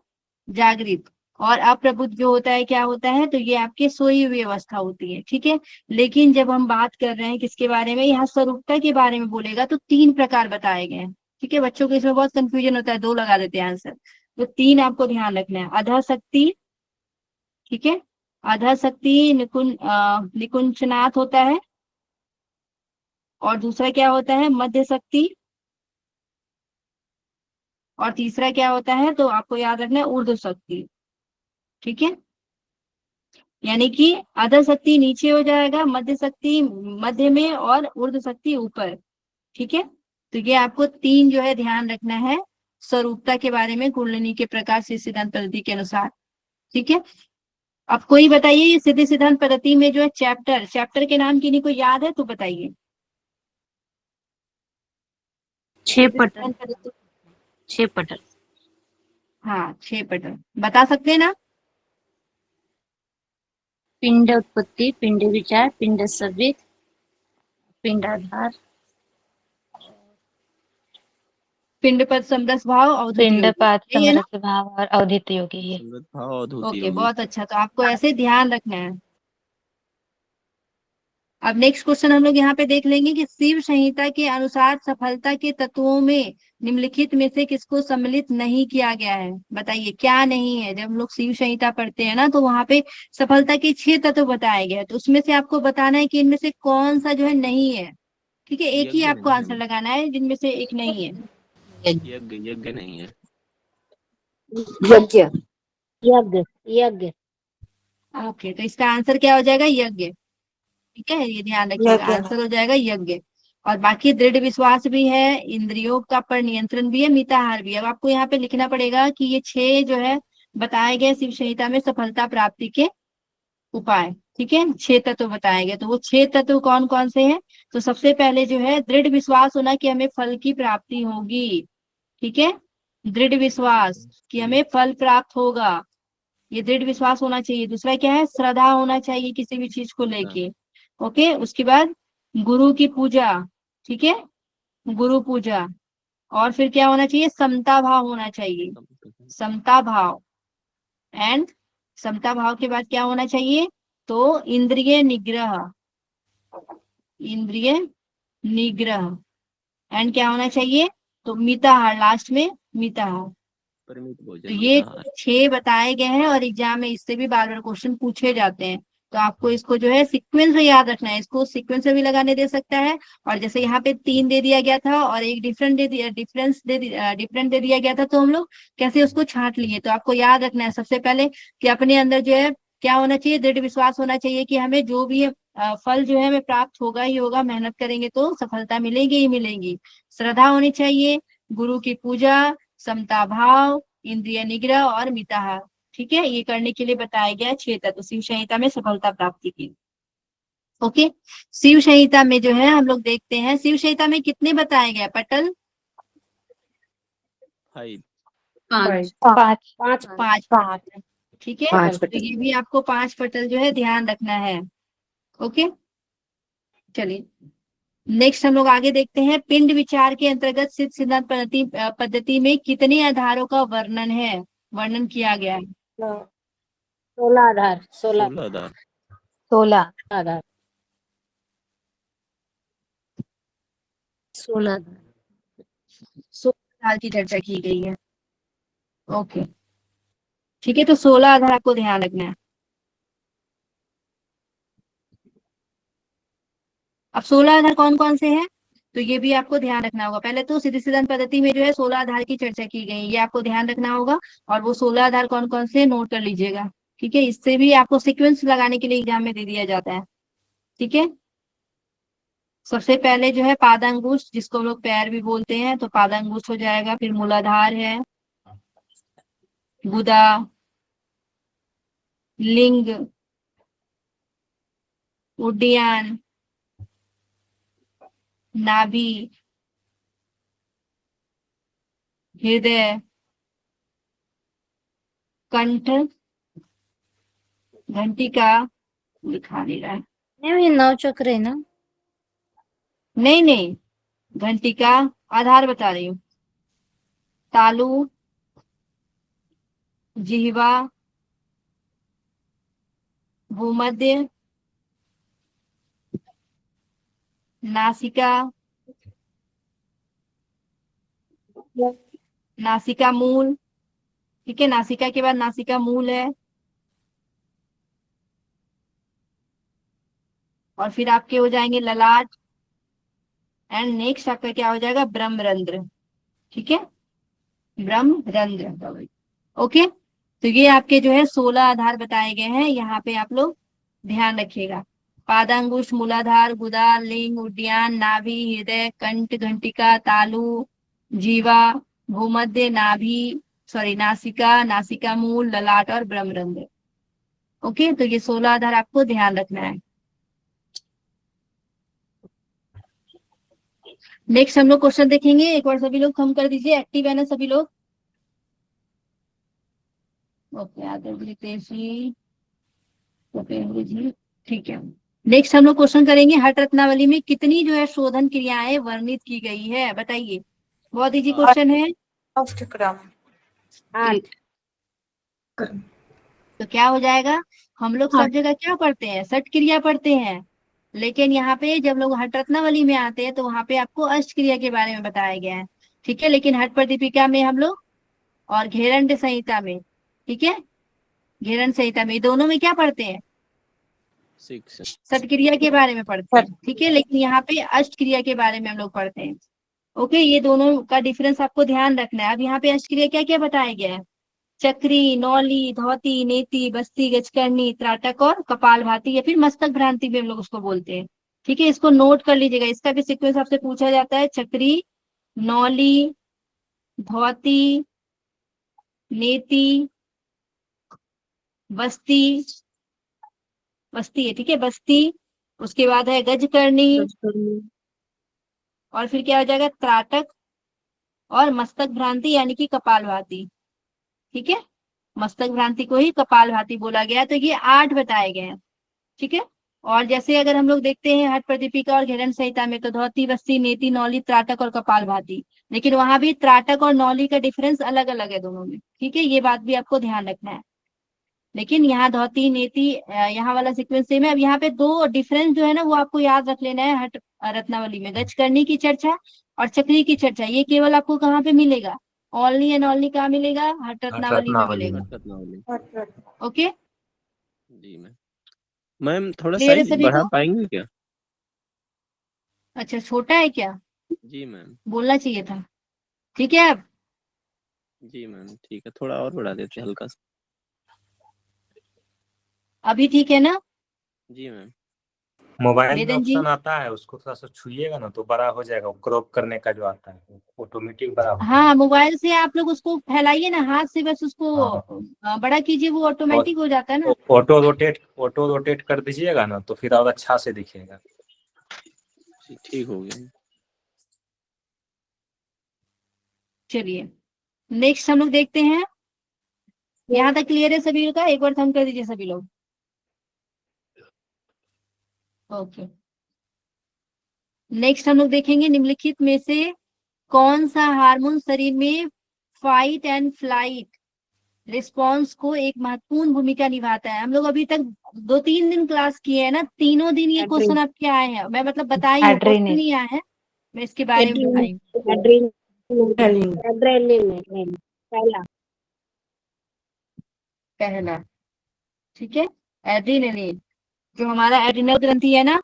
जागृत। और अप्रबुद्ध जो होता है क्या होता है, तो ये आपके सोई हुई अवस्था होती है। ठीक है, लेकिन जब हम बात कर रहे हैं किसके बारे में, यहाँ स्वरूपता के बारे में बोलेगा तो 3 प्रकार बताए गए हैं। ठीक है, बच्चों को इसमें बहुत कंफ्यूजन होता है, 2 लगा देते हैं आंसर, तो 3 आपको ध्यान रखना है। अधा शक्ति, ठीक है, अधा शक्ति निकुंचनाथ होता है, और दूसरा क्या होता है, मध्य शक्ति, और तीसरा क्या होता है, तो आपको याद रखना है ऊर्ध्व शक्ति। ठीक है, यानी कि अधर शक्ति नीचे हो जाएगा, मध्य शक्ति मध्य में, और ऊर्ध्व शक्ति ऊपर। ठीक है, तो ये आपको 3 जो है ध्यान रखना है स्वरूपता के बारे में कुंडलिनी के प्रकार से सिद्धांत पद्धति के अनुसार। ठीक है, अब कोई बताइए ये सिद्ध सिद्धांत पद्धति में जो है चैप्टर के नाम किन्हीं को याद है तो बताइए।
6 पटल। 6 पटल।
हाँ, 6 पटल बता सकते हैं ना।
पिंड उत्पत्ति, पिंड विचार, पिंड संवेद, पिंडाधार,
पिंडपद समरस भाव, अवधूत योगी,
पिंडपात,
यही है ना।
समरस भाव और अवधित योगी। ये
भाव अवधूत
ओके,
योगी।
बहुत अच्छा, तो आपको ऐसे ध्यान रखना है। अब नेक्स्ट क्वेश्चन हम लोग यहाँ पे देख लेंगे कि शिव संहिता के अनुसार सफलता के तत्वों में निम्नलिखित में से किसको सम्मिलित नहीं किया गया है। बताइए क्या नहीं है। जब हम लोग शिव संहिता पढ़ते हैं ना, तो वहां पे सफलता के 6 तत्व बताए गए हैं, तो उसमें से आपको बताना है कि इनमें से कौन सा जो है नहीं है। ठीक है, एक ही
यज्ञ
आपको
नहीं
आंसर
है।
लगाना है जिनमें से एक नहीं है।
यज्ञ नहीं है।
यज्ञ।
यज्ञ, यज्ञ।
ओके, तो इसका आंसर क्या हो जाएगा, यज्ञ। ठीक है, ये ध्यान रखिएगा,
यज्ञ
आंसर हो जाएगा यज्ञ। और बाकी दृढ़ विश्वास भी है, इंद्रियों का पर नियंत्रण भी है, मिताहार भी है। अब आपको यहाँ पे लिखना पड़ेगा कि ये 6 जो है बताए गए शिव संहिता में सफलता प्राप्ति के उपाय। ठीक है, 6 तत्व बताए गए, तो वो 6 तत्व कौन कौन से हैं। तो सबसे पहले जो है दृढ़ विश्वास होना कि हमें फल की प्राप्ति होगी। ठीक है, दृढ़ विश्वास कि हमें फल प्राप्त होगा, ये दृढ़ विश्वास होना चाहिए। दूसरा क्या है, श्रद्धा होना चाहिए किसी भी चीज को लेके। ओके, उसके बाद गुरु की पूजा। ठीक है, गुरु पूजा। और फिर क्या होना चाहिए, समता भाव होना चाहिए, समता भाव। एंड समता भाव के बाद क्या होना चाहिए, तो इंद्रिय निग्रह, इंद्रिय निग्रह। एंड क्या होना चाहिए, तो मिताहार, लास्ट में मिताहार।
परिमित
तो
भोजन
ये
मिताहार।
6 बताए गए हैं, और एग्जाम में इससे भी बार बार क्वेश्चन पूछे जाते हैं। तो आपको इसको जो है सीक्वेंस में याद रखना है, इसको सीक्वेंस में भी लगाने दे सकता है। और जैसे यहाँ पे 3 दे दिया गया था और एक डिफरेंट दे दिया गया था, तो हम लोग कैसे उसको छांट लिए। तो आपको याद रखना है सबसे पहले कि अपने अंदर जो है क्या होना चाहिए, दृढ़ विश्वास होना चाहिए कि हमें जो भी फल जो है हमें प्राप्त होगा ही होगा, मेहनत करेंगे तो सफलता मिलेगी ही मिलेगी। श्रद्धा होनी चाहिए, गुरु की पूजा, समता भाव, इंद्रिय निग्रह और मिताहार। ठीक है, ये करने के लिए बताया गया 6 तत्व शिव संहिता में सफलता प्राप्ति की। ओके, शिव संहिता में जो है हम लोग देखते हैं, शिव संहिता में कितने बताए गए पटल,
5।
5
5 पटल। ठीक है, तो ये भी आपको 5 पटल जो है ध्यान रखना है। ओके, चलिए नेक्स्ट हम लोग आगे देखते हैं, पिंड विचार के अंतर्गत सिद्ध सिद्धांत पद्धति में कितने आधारों का वर्णन किया गया है?
16 आधार, 16
16 आधार।
16
आधार, 16 आधार।
16 आधार की चर्चा की गई है। ओके, ठीक है, तो 16 आधार आपको ध्यान रखना है। अब 16 आधार कौन कौन से हैं, तो ये भी आपको ध्यान रखना होगा। पहले तो सिद्ध सिद्धांत पद्धति में जो है 16 आधार की चर्चा की गई, ये आपको ध्यान रखना होगा। और वो 16 आधार कौन कौन से नोट कर लीजिएगा, ठीक है। इससे भी आपको सीक्वेंस लगाने के लिए एग्जाम में दे दिया जाता है, ठीक है। सबसे पहले जो है पादांगुष्ठ, जिसको हम लोग पैर भी बोलते हैं, तो पादांगुष्ठ हो जाएगा। फिर मूलाधार है, गुदा, लिंग, उड्डयन, नाभि, हृदय, कंठ, घंटिका, दिखा नहीं रहा है,
नहीं, ये 9 चक्र है ना।
नहीं, घंटिका आधार बता रही हूँ। तालु, जिह्वा, भूमध्य, नासिका, नासिका मूल, ठीक है। नासिका के बाद नासिका मूल है, और फिर आपके हो जाएंगे ललाट, एंड नेक्स्ट आपका क्या हो जाएगा, ब्रह्मरंध्र, ठीक है, ब्रह्मरंध्र। ओके, तो ये आपके जो है 16 आधार बताए गए हैं, यहाँ पे आप लोग ध्यान रखिएगा। पादांगुष्ठ, मूलाधार, गुदा, लिंग, उड्डयन, नाभि, हृदय, कंठ, घंटिका, तालु, जीवा, भूमध्य, नासिका, नासिका मूल, ललाट और ब्रह्मरंध्र। ओके, तो ये 16 आधार आपको ध्यान रखना है। नेक्स्ट हम लोग क्वेश्चन देखेंगे। एक बार सभी लोग थम कर दीजिए, एक्टिव है ना सभी लोग? ओके, आदरणीय तेजी, भूपेंद्र जी, ठीक है। नेक्स्ट हम लोग क्वेश्चन करेंगे, हठ रत्नावली में कितनी जो है शोधन क्रियाएं वर्णित की गई है, बताइए। बहुत इजी क्वेश्चन है।
8
तो क्या हो जाएगा, हम लोग सब जगह क्या पढ़ते हैं, षट क्रिया पढ़ते हैं, लेकिन यहाँ पे जब लोग हठ रत्नावली में आते हैं तो वहां पे आपको अष्ट क्रिया के बारे में बताया गया है, ठीक है। लेकिन हठ प्रदीपिका में हम लोग और घेरंड संहिता में, ठीक है, घेरंड संहिता में, दोनों में क्या पढ़ते हैं,
6
षट क्रिया के बारे में पढ़ते हैं, ठीक है। लेकिन यहाँ पे अष्ट क्रिया के बारे में हम लोग पढ़ते हैं। ओके, ये दोनों का डिफरेंस आपको ध्यान रखना है। अब यहाँ पे अष्ट क्रिया क्या क्या बताया गया है, चक्री, नौली, धौती, नेति, बस्ती, गजकर्णी, त्राटक और कपालभाति, या फिर मस्तक भ्रांति भी हम लोग उसको बोलते हैं, ठीक है। इसको नोट कर लीजिएगा, इसका भी सीक्वेंस आपसे पूछा जाता है। चक्री, नौली, धौती, नेति, बस्ती है, ठीक है, बस्ती, उसके बाद है गजकर्णी, और फिर क्या हो जाएगा, त्राटक और मस्तक भ्रांति यानी कि कपालभाति, ठीक है। मस्तक भ्रांति को ही कपालभाति बोला गया है। तो ये 8 बताए गए हैं, ठीक है। और जैसे अगर हम लोग देखते हैं हठ प्रदीपिका और घेरन संहिता में, तो धौती, बस्ती, नेति, नौली, त्राटक और कपालभाति, लेकिन वहां भी त्राटक और नौली का डिफरेंस अलग अलग है दोनों में, ठीक है। ये बात भी आपको ध्यान रखना है। लेकिन यहाँ धौती, नेति, यहाँ वाला सीक्वेंस सेम है। अब यहाँ पे 2 डिफरेंस जो है ना वो आपको याद रख लेना है। हठ रत्नावली में गजकर्णी की चर्चा और चक्री की चर्चा, ये केवल आपको कहाँ पे मिलेगा, ओनली एंड ओनली कहाँ मिलेगा, हठ रत्नावली में मिलेगा।
रत्नावली।
ओके,
जी मैम थोड़ा
क्लियर है
साइज
सभी
बढ़ा
को?
पाएंगे क्या?
अच्छा, छोटा है क्या,
जी मैम।
बोलना चाहिए था, ठीक है। अब
जी मैम ठीक है, थोड़ा और बढ़ा देते हल्का सा।
अभी ठीक है ना?
जी मैम।
मोबाइल में
वेदन जी,
ऑप्शन आता है, उसको थोड़ा सा छुइएगा ना तो बड़ा हो जाएगा, क्रॉप करने का जो आता है ऑटोमेटिक बड़ा हो
हाँ, मोबाइल से आप लोग उसको फैलाइए ना, हाथ से बस उसको
जाएगा।
बड़ा कीजिए, वो ऑटोमेटिक हो जाता है ना।
ऑटो रोटेट कर दीजिएगा ना तो फिर और अच्छा से दिखेगा।
ठीक हो गया।
चलिए, नेक्स्ट हम लोग देखते हैं। यहाँ तक क्लियर है सभी का? एक बार थम कर दीजिए सभी लोग। ओके, नेक्स्ट हम लोग देखेंगे निम्नलिखित में से कौन सा हार्मोन शरीर में फाइट एंड फ्लाइट रिस्पॉन्स को एक महत्वपूर्ण भूमिका निभाता है। हम लोग अभी तक 2-3 दिन क्लास किए हैं ना, तीनों दिन ये क्वेश्चन आपके आए हैं। मैं मतलब बताई हूँ, क्वेश्चन
एड्रेनल।
नहीं आया है, मैं इसके बारे में बताई हूँ।
एड्रेनलिन पहला।
पहला, ठीक है, एड्रेनलिन, जो हमारा एड्रिनल ग्रंथि है ना,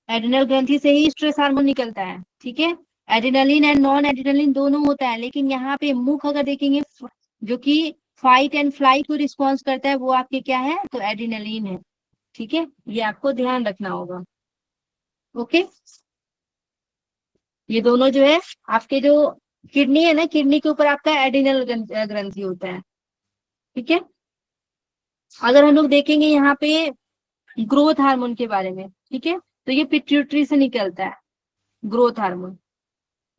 एड्रिनल ग्रंथि से ही स्ट्रेस हार्मोन निकलता है, ठीक है। एड्रिनलिन एंड नॉन एड्रिनलिन दोनों होता है, लेकिन यहाँ पे मुख्य अगर देखेंगे जो कि फाइट एंड फ्लाइट को रिस्पॉन्स करता है वो आपके क्या है, तो एड्रिनलिन है, ठीक है। ये आपको ध्यान रखना होगा। ओके, ये दोनों जो है आपके जो किडनी है ना, किडनी के ऊपर आपका एड्रिनल ग्रंथि होता है, ठीक है। अगर हम लोग देखेंगे यहाँ पे ग्रोथ हार्मोन के बारे में, ठीक है, तो ये पिट्यूटरी से निकलता है ग्रोथ हार्मोन,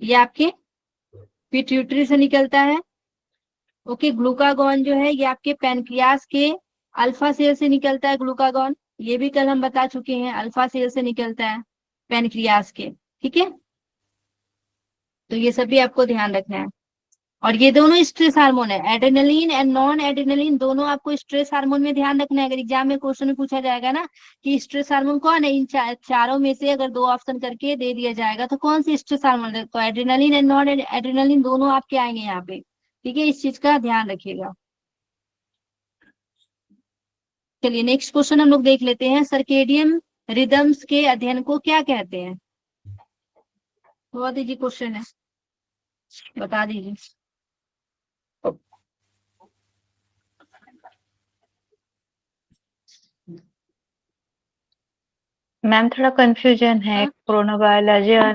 ये आपके पिट्यूटरी से निकलता है। ओके, ग्लूकागॉन जो है ये आपके पैनक्रियास के अल्फा सेल से निकलता है। ग्लूकागॉन ये भी कल हम बता चुके हैं, अल्फा सेल से निकलता है पैनक्रियास के, ठीक है। तो ये सब भी आपको ध्यान रखना है। और ये दोनों स्ट्रेस हार्मोन है, एड्रेनलिन एंड नॉन एड्रेनलिन दोनों आपको स्ट्रेस हार्मोन में ध्यान रखना है। अगर एग्जाम में क्वेश्चन में पूछा जाएगा ना कि स्ट्रेस हार्मोन कौन है, इन चारों में से अगर 2 ऑप्शन करके दे दिया जाएगा तो कौन सी स्ट्रेस हार्मोन है, तो एड्रेनलिन एंड नॉन एड्रेनलिन दोनों आपके आएंगे यहाँ पे, ठीक है। इस चीज का ध्यान रखिएगा। चलिए नेक्स्ट क्वेश्चन हम लोग देख लेते हैं, सर्केडियन रिदम्स के अध्ययन को क्या कहते हैं। बहुत इजी क्वेश्चन है, बता दीजिए।
मैम थोड़ा कंफ्यूजन है, क्रोनोबायोलॉजी और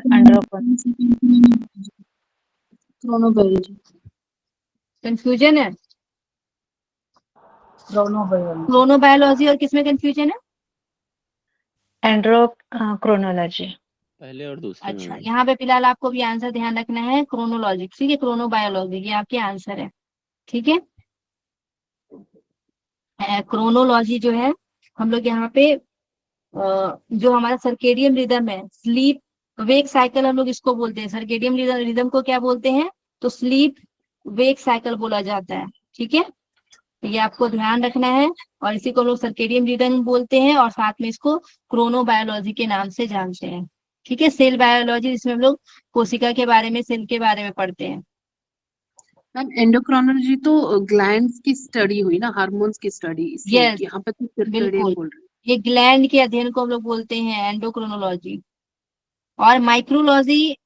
क्रोनोबायोलॉजी।
कंफ्यूजन है क्रोनोबायोलॉजी और किसमें कंफ्यूजन है?
एंड्रोक्रोनोलॉजी।
पहले और दूसरे में
अच्छा,
मैम।
यहाँ पे फिलहाल आपको भी आंसर ध्यान रखना है क्रोनोलॉजी, ठीक है, क्रोनोबायोलॉजी ये आपके आंसर है, ठीक है। क्रोनोलॉजी जो है हम लोग यहाँ पे जो हमारा सर्केडियन रिदम है, स्लीप वेक साइकिल हम लोग इसको बोलते हैं। सर्केडियन रिदम को क्या बोलते हैं, तो स्लीप वेक साइकिल बोला जाता है, ठीक है। ये आपको ध्यान रखना है, और इसी को लोग सर्केडियन रिदम बोलते हैं, और साथ में इसको क्रोनोबायोलॉजी के नाम से जानते हैं, ठीक है। सेल बायोलॉजी, जिसमें हम लोग कोशिका के बारे में, सेल के बारे में पढ़ते हैं।
मैम एंडोक्रोनोलॉजी तो ग्लैंड्स की स्टडी हुई ना, हार्मोन्स की स्टडी, इसलिए
यस,
यहाँ पे तो सर्केडियन
बिल्कुल,
बोल रहे हैं।
ये ग्लैंड के अध्ययन को हम लोग बोलते हैं एंडोक्रोनोलॉजी। और माइक्रोलॉजी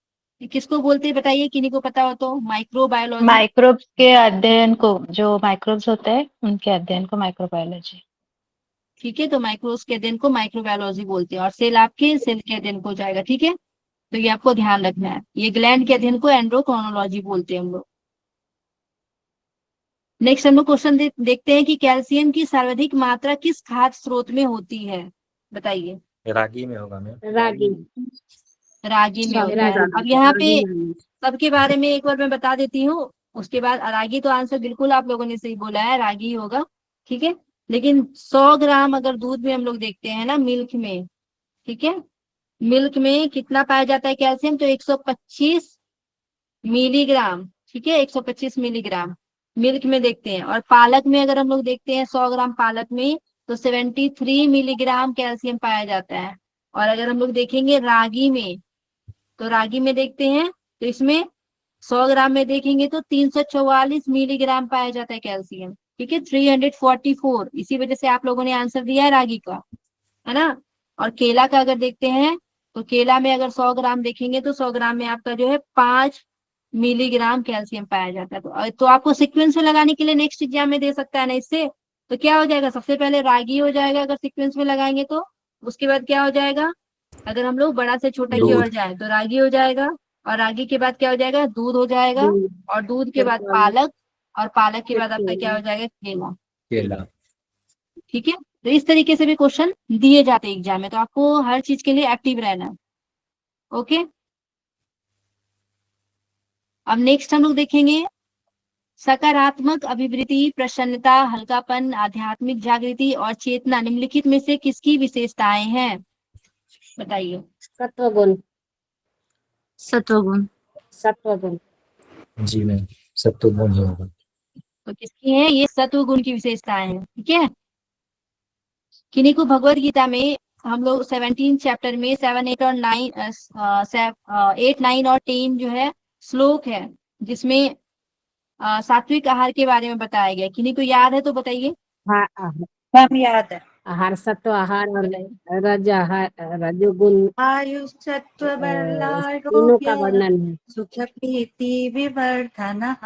किसको बोलते हैं बताइए, किन्हीं को पता हो तो। माइक्रोबायोलॉजी,
माइक्रोब्स के अध्ययन को, जो माइक्रोब्स होते हैं उनके अध्ययन को माइक्रोबायोलॉजी।
ठीक है, तो माइक्रोब्स के अध्ययन को माइक्रोबायोलॉजी बोलते हैं, और सेल आपके सेल के अध्ययन को जाएगा, ठीक है। तो ये आपको ध्यान रखना है, ये ग्लैंड के अध्ययन को एंडोक्रोनोलॉजी बोलते हैं हम लोग। नेक्स्ट हम लोग क्वेश्चन देखते हैं कि कैल्शियम की सर्वाधिक मात्रा किस खाद्य स्रोत में होती है, बताइए।
रागी में होगा मैम।
रागी।
रागी में होता है। अब यहाँ पे सबके बारे में एक बार मैं बता देती हूँ, उसके बाद रागी, तो आंसर बिल्कुल आप लोगों ने सही बोला है, रागी ही होगा, ठीक है। लेकिन 100 ग्राम अगर दूध में हम लोग देखते हैं ना, मिल्क में, ठीक है, मिल्क में कितना पाया जाता है कैल्शियम, तो 125 मिलीग्राम, ठीक है, 125 मिलीग्राम मिल्क में देखते हैं। और पालक में अगर हम लोग देखते हैं 100 ग्राम पालक में, तो 73 मिलीग्राम कैल्शियम पाया जाता है। और अगर हम लोग देखेंगे रागी में, तो रागी में देखते हैं तो इसमें 100 ग्राम में देखेंगे तो 344 मिलीग्राम पाया जाता है कैल्शियम, ठीक है, 344। इसी वजह से आप लोगों ने आंसर दिया है रागी का, है ना। और केला का अगर देखते हैं तो केला में अगर 100 ग्राम देखेंगे तो 100 ग्राम में आपका जो है 5 मिलीग्राम कैल्शियम पाया जाता है। तो आपको सीक्वेंस में लगाने के लिए नेक्स्ट एग्जाम में दे सकता है ना इससे, तो क्या हो जाएगा, सबसे पहले रागी हो जाएगा अगर सीक्वेंस में लगाएंगे तो, उसके बाद क्या हो जाएगा, अगर हम लोग बड़ा से छोटा की ओर जाए तो रागी हो जाएगा, और रागी के बाद क्या हो जाएगा, दूध हो जाएगा, और दूध के बाद पालक, और पालक के बाद आपका क्या हो जाएगा, केला।
केला।
ठीक है, तो इस तरीके से भी क्वेश्चन दिए जाते हैं एग्जाम में, तो आपको हर चीज के लिए एक्टिव रहना है। ओके, अब नेक्स्ट हम लोग देखेंगे सकारात्मक अभिवृत्ति, प्रसन्नता, हल्कापन, आध्यात्मिक जागृति और चेतना निम्नलिखित में से किसकी विशेषताएं हैं। बताइए।
सत्वगुण।
सत्वगुण।
सत्वगुण।
जी मैम, सत्वगुण ही होगा।
तो किसकी है ये? सत्व गुण की विशेषताएं हैं। ठीक है, किन्हीं को भगवत गीता में हम लोग 17 चैप्टर में 7, 8 और 9 8, 9 और 10 जो है श्लोक है जिसमें सात्विक आहार के बारे में बताया गया। किन्हीं को याद है तो बताइए।
हाँ,
मैम याद है।
आहार सत्व आहार और रज आहार, रजोगुण,
आयु सत्व
तीनों का वर्णन है।
सुख प्रीति विवर्धनः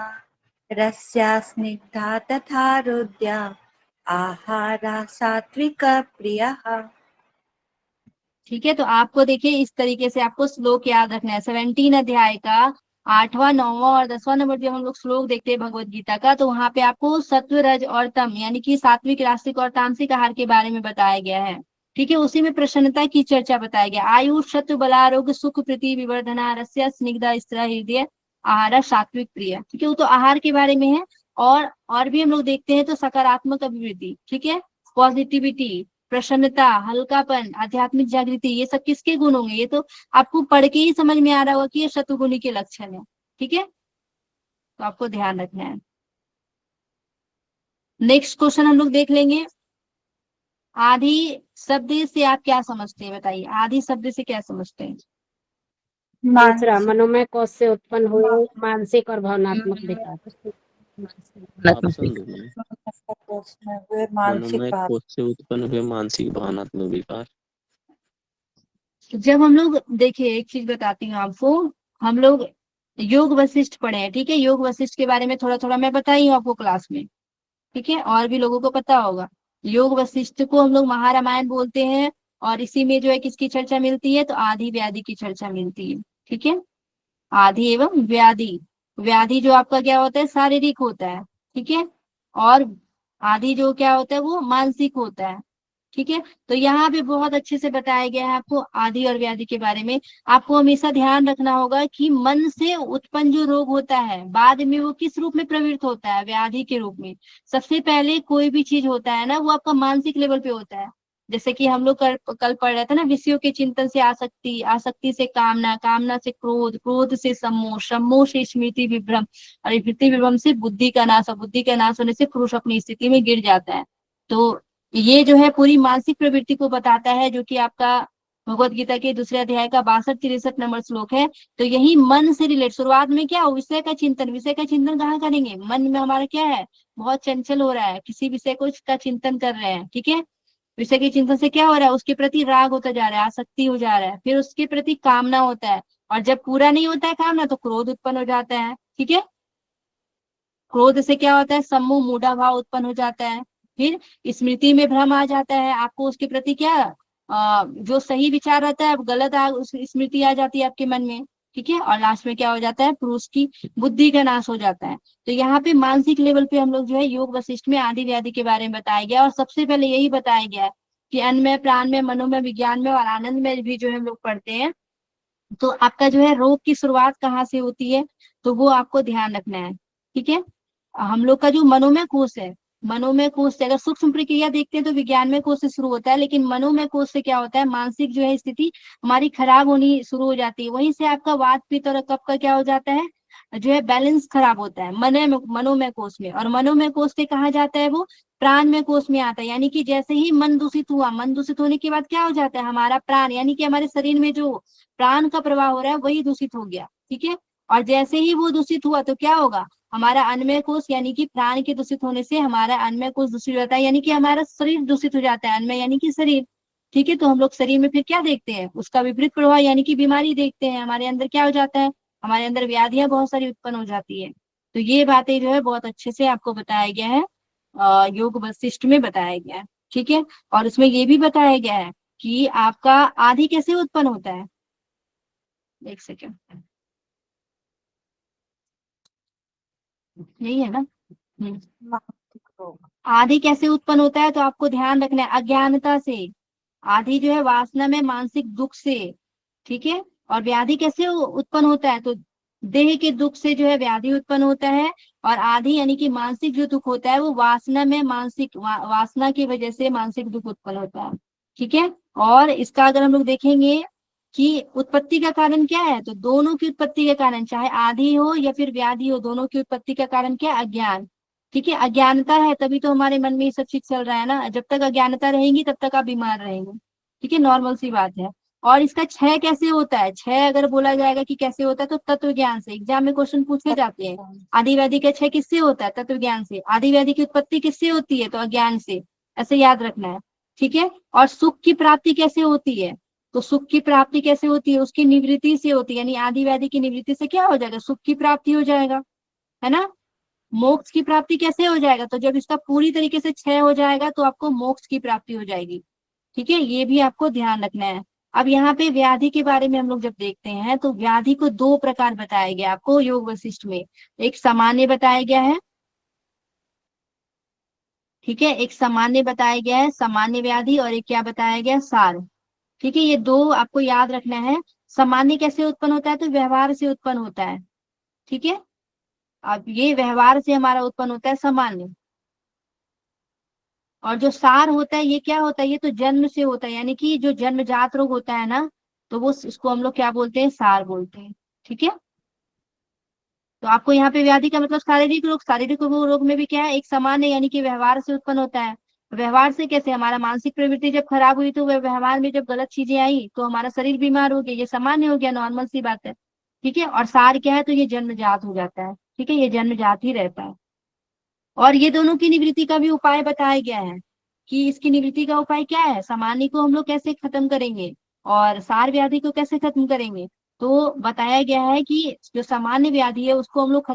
रस्या स्निग्धा तथा रुद्या आहारा सात्विक प्रियः।
ठीक है, तो आपको देखिए इस तरीके से आपको श्लोक याद रखना है। 17 अध्याय का 8वां, 9वां और 10वां नंबर जब हम लोग श्लोक देखते हैं भगवत गीता का, तो वहां पे आपको सत्व, रज और तम यानी कि सात्विक, रास्तिक और तामसिक आहार के बारे में बताया गया है। ठीक है, उसी में प्रसन्नता की चर्चा बताया गया। आयु शत्रु बलारोग्य सुख प्रीति विवर्धना रस्या स्निग्धा स्थिर हृदय आहार सात्विक प्रिय। ठीक है, वो तो आहार के बारे में है। और भी हम लोग देखते हैं तो सकारात्मक अभिवृद्धि, ठीक है, पॉजिटिविटी, प्रसन्नता, हल्कापन, आध्यात्मिक जागृति, ये सब किसके गुण होंगे? ये तो आपको पढ़ के ही समझ में आ रहा होगा कि ये शत्रुगुणी के लक्षण है। ठीक है, तो आपको ध्यान रखना है। नेक्स्ट क्वेश्चन हम लोग देख लेंगे। आदि शब्द से आप क्या समझते हैं? बताइए, आदि शब्द से क्या समझते हैं?
दूसरा, मनोमय कोष से उत्पन्न हुए मानसिक और भावनात्मक विकास।
ऑप्शन दो मैम। मनोमय कोष से उत्पन्न हुए मानसिक भावनात्मक विकार।
जब हम लोग देखिए, एक चीज बताती हूँ आपको, हम लोग योग वशिष्ठ पढ़े हैं। ठीक है, योग वशिष्ठ के बारे में थोड़ा थोड़ा मैं बताई हूँ आपको क्लास में। ठीक है, और भी लोगों को पता होगा। योग वशिष्ठ को हम लोग महारामायण बोलते हैं, और इसी में जो है किसकी चर्चा मिलती है? तो आदि व्याधि की चर्चा मिलती है। ठीक है, आदि एवं व्याधि। व्याधि जो आपका क्या होता है? शारीरिक होता है। ठीक है, और आदि जो क्या होता है वो मानसिक होता है। ठीक है, तो यहाँ पे बहुत अच्छे से बताया गया है आपको आदि और व्याधि के बारे में। आपको हमेशा ध्यान रखना होगा कि मन से उत्पन्न जो रोग होता है बाद में वो किस रूप में प्रवृत्त होता है? व्याधि के रूप में। सबसे पहले कोई भी चीज होता है ना, वो आपका मानसिक लेवल पे होता है। जैसे कि हम लोग कल पढ़ रहे थे ना, विषयों के चिंतन से आसक्ति, आसक्ति से कामना, कामना से क्रोध, क्रोध से सम्मोह, सम्मोह से स्मृति विभ्रम, और स्मृति विभ्रम से बुद्धि का नाश, और बुद्धि का नाश होने से पुरुष अपनी स्थिति में गिर जाता है। तो ये जो है पूरी मानसिक प्रवृत्ति को बताता है, जो कि आपका भगवत गीता के दूसरे अध्याय का 62-63 नंबर श्लोक है। तो यही मन से रिलेट, शुरुआत में क्या हो? विषय का चिंतन। विषय का चिंतन कहाँ करेंगे? मन में हमारा क्या है? बहुत चंचल हो रहा है, किसी विषय को का चिंतन कर रहे हैं। ठीक है, विषय के चिंतन से क्या हो रहा है? उसके प्रति राग होता जा रहा है, आसक्ति हो जा रहा है, फिर उसके प्रति कामना होता है, और जब पूरा नहीं होता है कामना तो क्रोध उत्पन्न हो जाता है। ठीक है, क्रोध से क्या होता है? सम्मोह, मूढ़ा भाव उत्पन्न हो जाता है। फिर स्मृति में भ्रम आ जाता है, आपको उसके प्रति क्या जो सही विचार रहता है गलत उस स्मृति आ जाती है आपके मन में। ठीक है, और लास्ट में क्या हो जाता है? पुरुष की बुद्धि का नाश हो जाता है। तो यहाँ पे मानसिक लेवल पे हम लोग जो है योग वशिष्ठ में आदि व्याधि के बारे में बताया गया, और सबसे पहले यही बताया गया कि अन्न में, प्राण में, मनो में, विज्ञान में और आनंद में भी जो है हम लोग पढ़ते हैं। तो आपका जो है रोग की शुरुआत कहाँ से होती है, तो वो आपको ध्यान रखना है। ठीक है, हम लोग का जो मनोमय कोष है, मनोमय कोष से अगर सूक्ष्म प्रक्रिया देखते हैं तो विज्ञानमय कोष से शुरू होता है, लेकिन मनोमय कोष से क्या होता है? मानसिक जो है स्थिति हमारी खराब होनी शुरू हो जाती है। वहीं से आपका वात, पित्त और कफ का क्या हो जाता है? जो है बैलेंस खराब होता है मनोमय कोष में। और मनोमय कोष से कहा जाता है वो प्राणमय कोष में आता है। यानी कि जैसे ही मन दूषित हुआ, मन दूषित होने के बाद क्या हो जाता है? हमारा प्राण, यानी कि हमारे शरीर में जो प्राण का प्रवाह हो रहा है वही दूषित हो गया। ठीक है, और जैसे ही वो दूषित हुआ तो क्या होगा? हमारा अन्नमय कोष, यानी कि प्राण के दूषित होने से हमारा अन्नमय कोष दूषित हो जाता है, यानी कि हमारा शरीर दूषित हो जाता है। अन्नमय यानी कि शरीर। ठीक है, तो हम लोग शरीर में फिर क्या देखते हैं? उसका विपरीत प्रभाव, यानी कि बीमारी देखते हैं। हमारे अंदर क्या हो जाता है? हमारे अंदर व्याधियां बहुत सारी उत्पन्न हो जाती है। तो ये बातें जो है बहुत अच्छे से आपको बताया गया है, योग वशिष्ठ में बताया गया है। ठीक है, और उसमें ये भी बताया गया है कि आपका आदि कैसे उत्पन्न होता है। एक सेकेंड, यही है ना? आदि कैसे उत्पन्न होता है, तो आपको ध्यान रखना है अज्ञानता से। आदि जो है वासना में, मानसिक दुख से। ठीक है, और व्याधि कैसे उत्पन्न होता है? तो देह के दुख से जो है व्याधि उत्पन्न होता है। और आदि यानी कि मानसिक जो दुख होता है वो वासना में, मानसिक वासना की वजह से मानसिक दुख उत्पन्न होता है। ठीक है, और इसका अगर हम लोग देखेंगे कि उत्पत्ति का कारण क्या है, तो दोनों की उत्पत्ति का कारण, चाहे आदि हो या फिर व्याधि हो, दोनों की उत्पत्ति का कारण क्या है, अज्ञान। ठीक है, अज्ञानता है तभी तो हमारे मन में ये सब चीज चल रहा है ना, जब तक अज्ञानता रहेगी तब तक आप बीमार रहेंगे। ठीक है, नॉर्मल सी बात है। और इसका क्षय कैसे होता है, क्षय अगर बोला जाएगा कि कैसे होता है तो तत्व ज्ञान से, एग्जाम में क्वेश्चन पूछे जाते हैं। आदिव्याधि का क्षय किससे होता है, तत्व ज्ञान से। आदिव्याधि की उत्पत्ति किससे होती है, तो अज्ञान से, ऐसे याद रखना है। ठीक है, और सुख की प्राप्ति कैसे होती है, तो सुख की प्राप्ति कैसे होती है, उसकी निवृत्ति से होती है, यानी आदिव्याधि की निवृत्ति से क्या हो जाएगा, सुख की प्राप्ति हो जाएगा, है ना। मोक्ष की प्राप्ति कैसे हो जाएगा, तो जब इसका पूरी तरीके से क्षय हो जाएगा तो आपको मोक्ष की प्राप्ति हो जाएगी। ठीक है, ये भी आपको ध्यान रखना है। अब यहाँ पे व्याधि के बारे में हम लोग जब देखते हैं तो व्याधि को दो प्रकार बताया गया आपको योग वशिष्ठ में। एक सामान्य बताया गया है, ठीक है, एक सामान्य बताया गया है, सामान्य व्याधि, और एक क्या बताया गया, सार। ठीक है, ये दो आपको याद रखना है। सामान्य कैसे उत्पन्न होता है, तो व्यवहार से उत्पन्न होता है। ठीक है, अब ये व्यवहार से हमारा उत्पन्न होता है सामान्य। और जो सार होता है ये क्या होता है, ये तो जन्म से होता है, यानी कि जो जन्मजात रोग होता है ना, तो वो उसको हम लोग क्या बोलते हैं, सार बोलते हैं। ठीक है, तो आपको यहाँ पे व्याधि का मतलब शारीरिक रोग, शारीरिक रोग में भी क्या है, एक सामान्य यानी कि व्यवहार से उत्पन्न होता है। व्यवहार से कैसे, हमारा मानसिक प्रवृत्ति जब खराब हुई तो वह व्यवहार में जब गलत चीजें आई तो हमारा शरीर बीमार हो गया, ये सामान्य हो गया, नॉर्मल सी बात है। ठीक है, और सार क्या है, तो ये जन्मजात हो जाता है। ठीक है, ये जन्मजात ही रहता है। और ये दोनों की निवृत्ति का भी उपाय बताया गया है कि इसकी निवृत्ति का उपाय क्या है, सामान्य को हम लोग कैसे खत्म करेंगे और सार व्याधि को कैसे खत्म करेंगे। तो बताया गया है कि जो सामान्य व्याधि है उसको हम लोग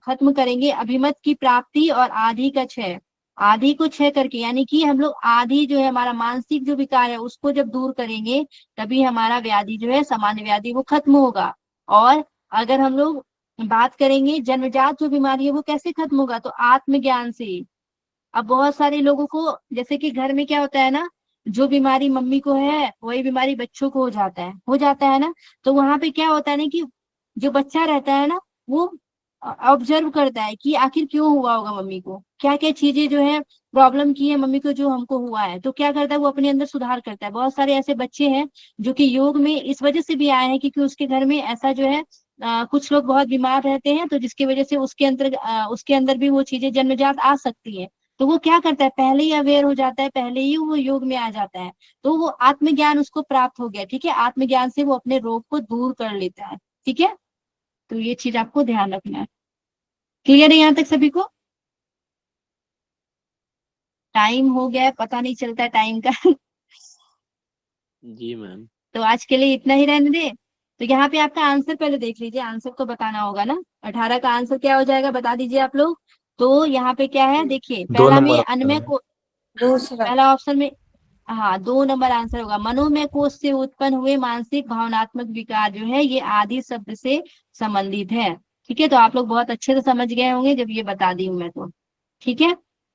खत्म करेंगे अभिमत की प्राप्ति और आदि का क्षय, आदि को क्षय करके, यानी कि हम लोग आदि जो है हमारा मानसिक जो विकार है उसको जब दूर करेंगे तभी हमारा व्याधि जो है सामान्य व्याधि वो खत्म होगा। और अगर हम लोग बात करेंगे जन्मजात जो बीमारी है वो कैसे खत्म होगा, तो आत्मज्ञान से। अब बहुत सारे लोगों को, जैसे कि घर में क्या होता है ना, जो बीमारी मम्मी को है वही बीमारी बच्चों को हो जाता है ना। तो वहां पे क्या होता है ना कि जो बच्चा रहता है ना वो ऑब्जर्व करता है कि आखिर क्यों हुआ होगा मम्मी को, क्या क्या चीजें जो है प्रॉब्लम की है मम्मी को जो हमको हुआ है, तो क्या करता है वो अपने अंदर सुधार करता है। बहुत सारे ऐसे बच्चे हैं जो कि योग में इस वजह से भी आए हैं क्योंकि उसके घर में ऐसा जो है कुछ लोग बहुत बीमार रहते हैं, तो जिसकी वजह से उसके अंदर भी वो चीजें जन्मजात आ सकती है। तो वो क्या करता है, पहले ही अवेयर हो जाता है, पहले ही वो योग में आ जाता है, तो वो आत्मज्ञान उसको प्राप्त हो गया। ठीक है, आत्मज्ञान से वो अपने रोग को दूर कर लेता है। ठीक है, तो ये चीज आपको ध्यान रखना है। क्लियर है यहाँ तक सभी को? टाइम हो गया है, पता नहीं चलता टाइम का।
जी मैम।
तो आज के लिए इतना ही रहने दे। तो यहाँ पे आपका आंसर पहले देख लीजिए, आंसर तो बताना होगा ना। 18 का आंसर क्या हो जाएगा बता दीजिए आप लोग। तो यहाँ पे क्या है देखिए,
दो
पहला
नंबर
में
ऑप्शन
अन्य
में।
को,
दूसरा
पहला ऑप्शन में, हाँ 2 नंबर आंसर होगा। मनोमय कोश से उत्पन्न हुए मानसिक भावनात्मक विकार जो है ये आदि शब्द से संबंधित है। ठीक है, तो आप लोग बहुत अच्छे से समझ गए होंगे जब ये बता दी हूँ मैं तो। ठीक है,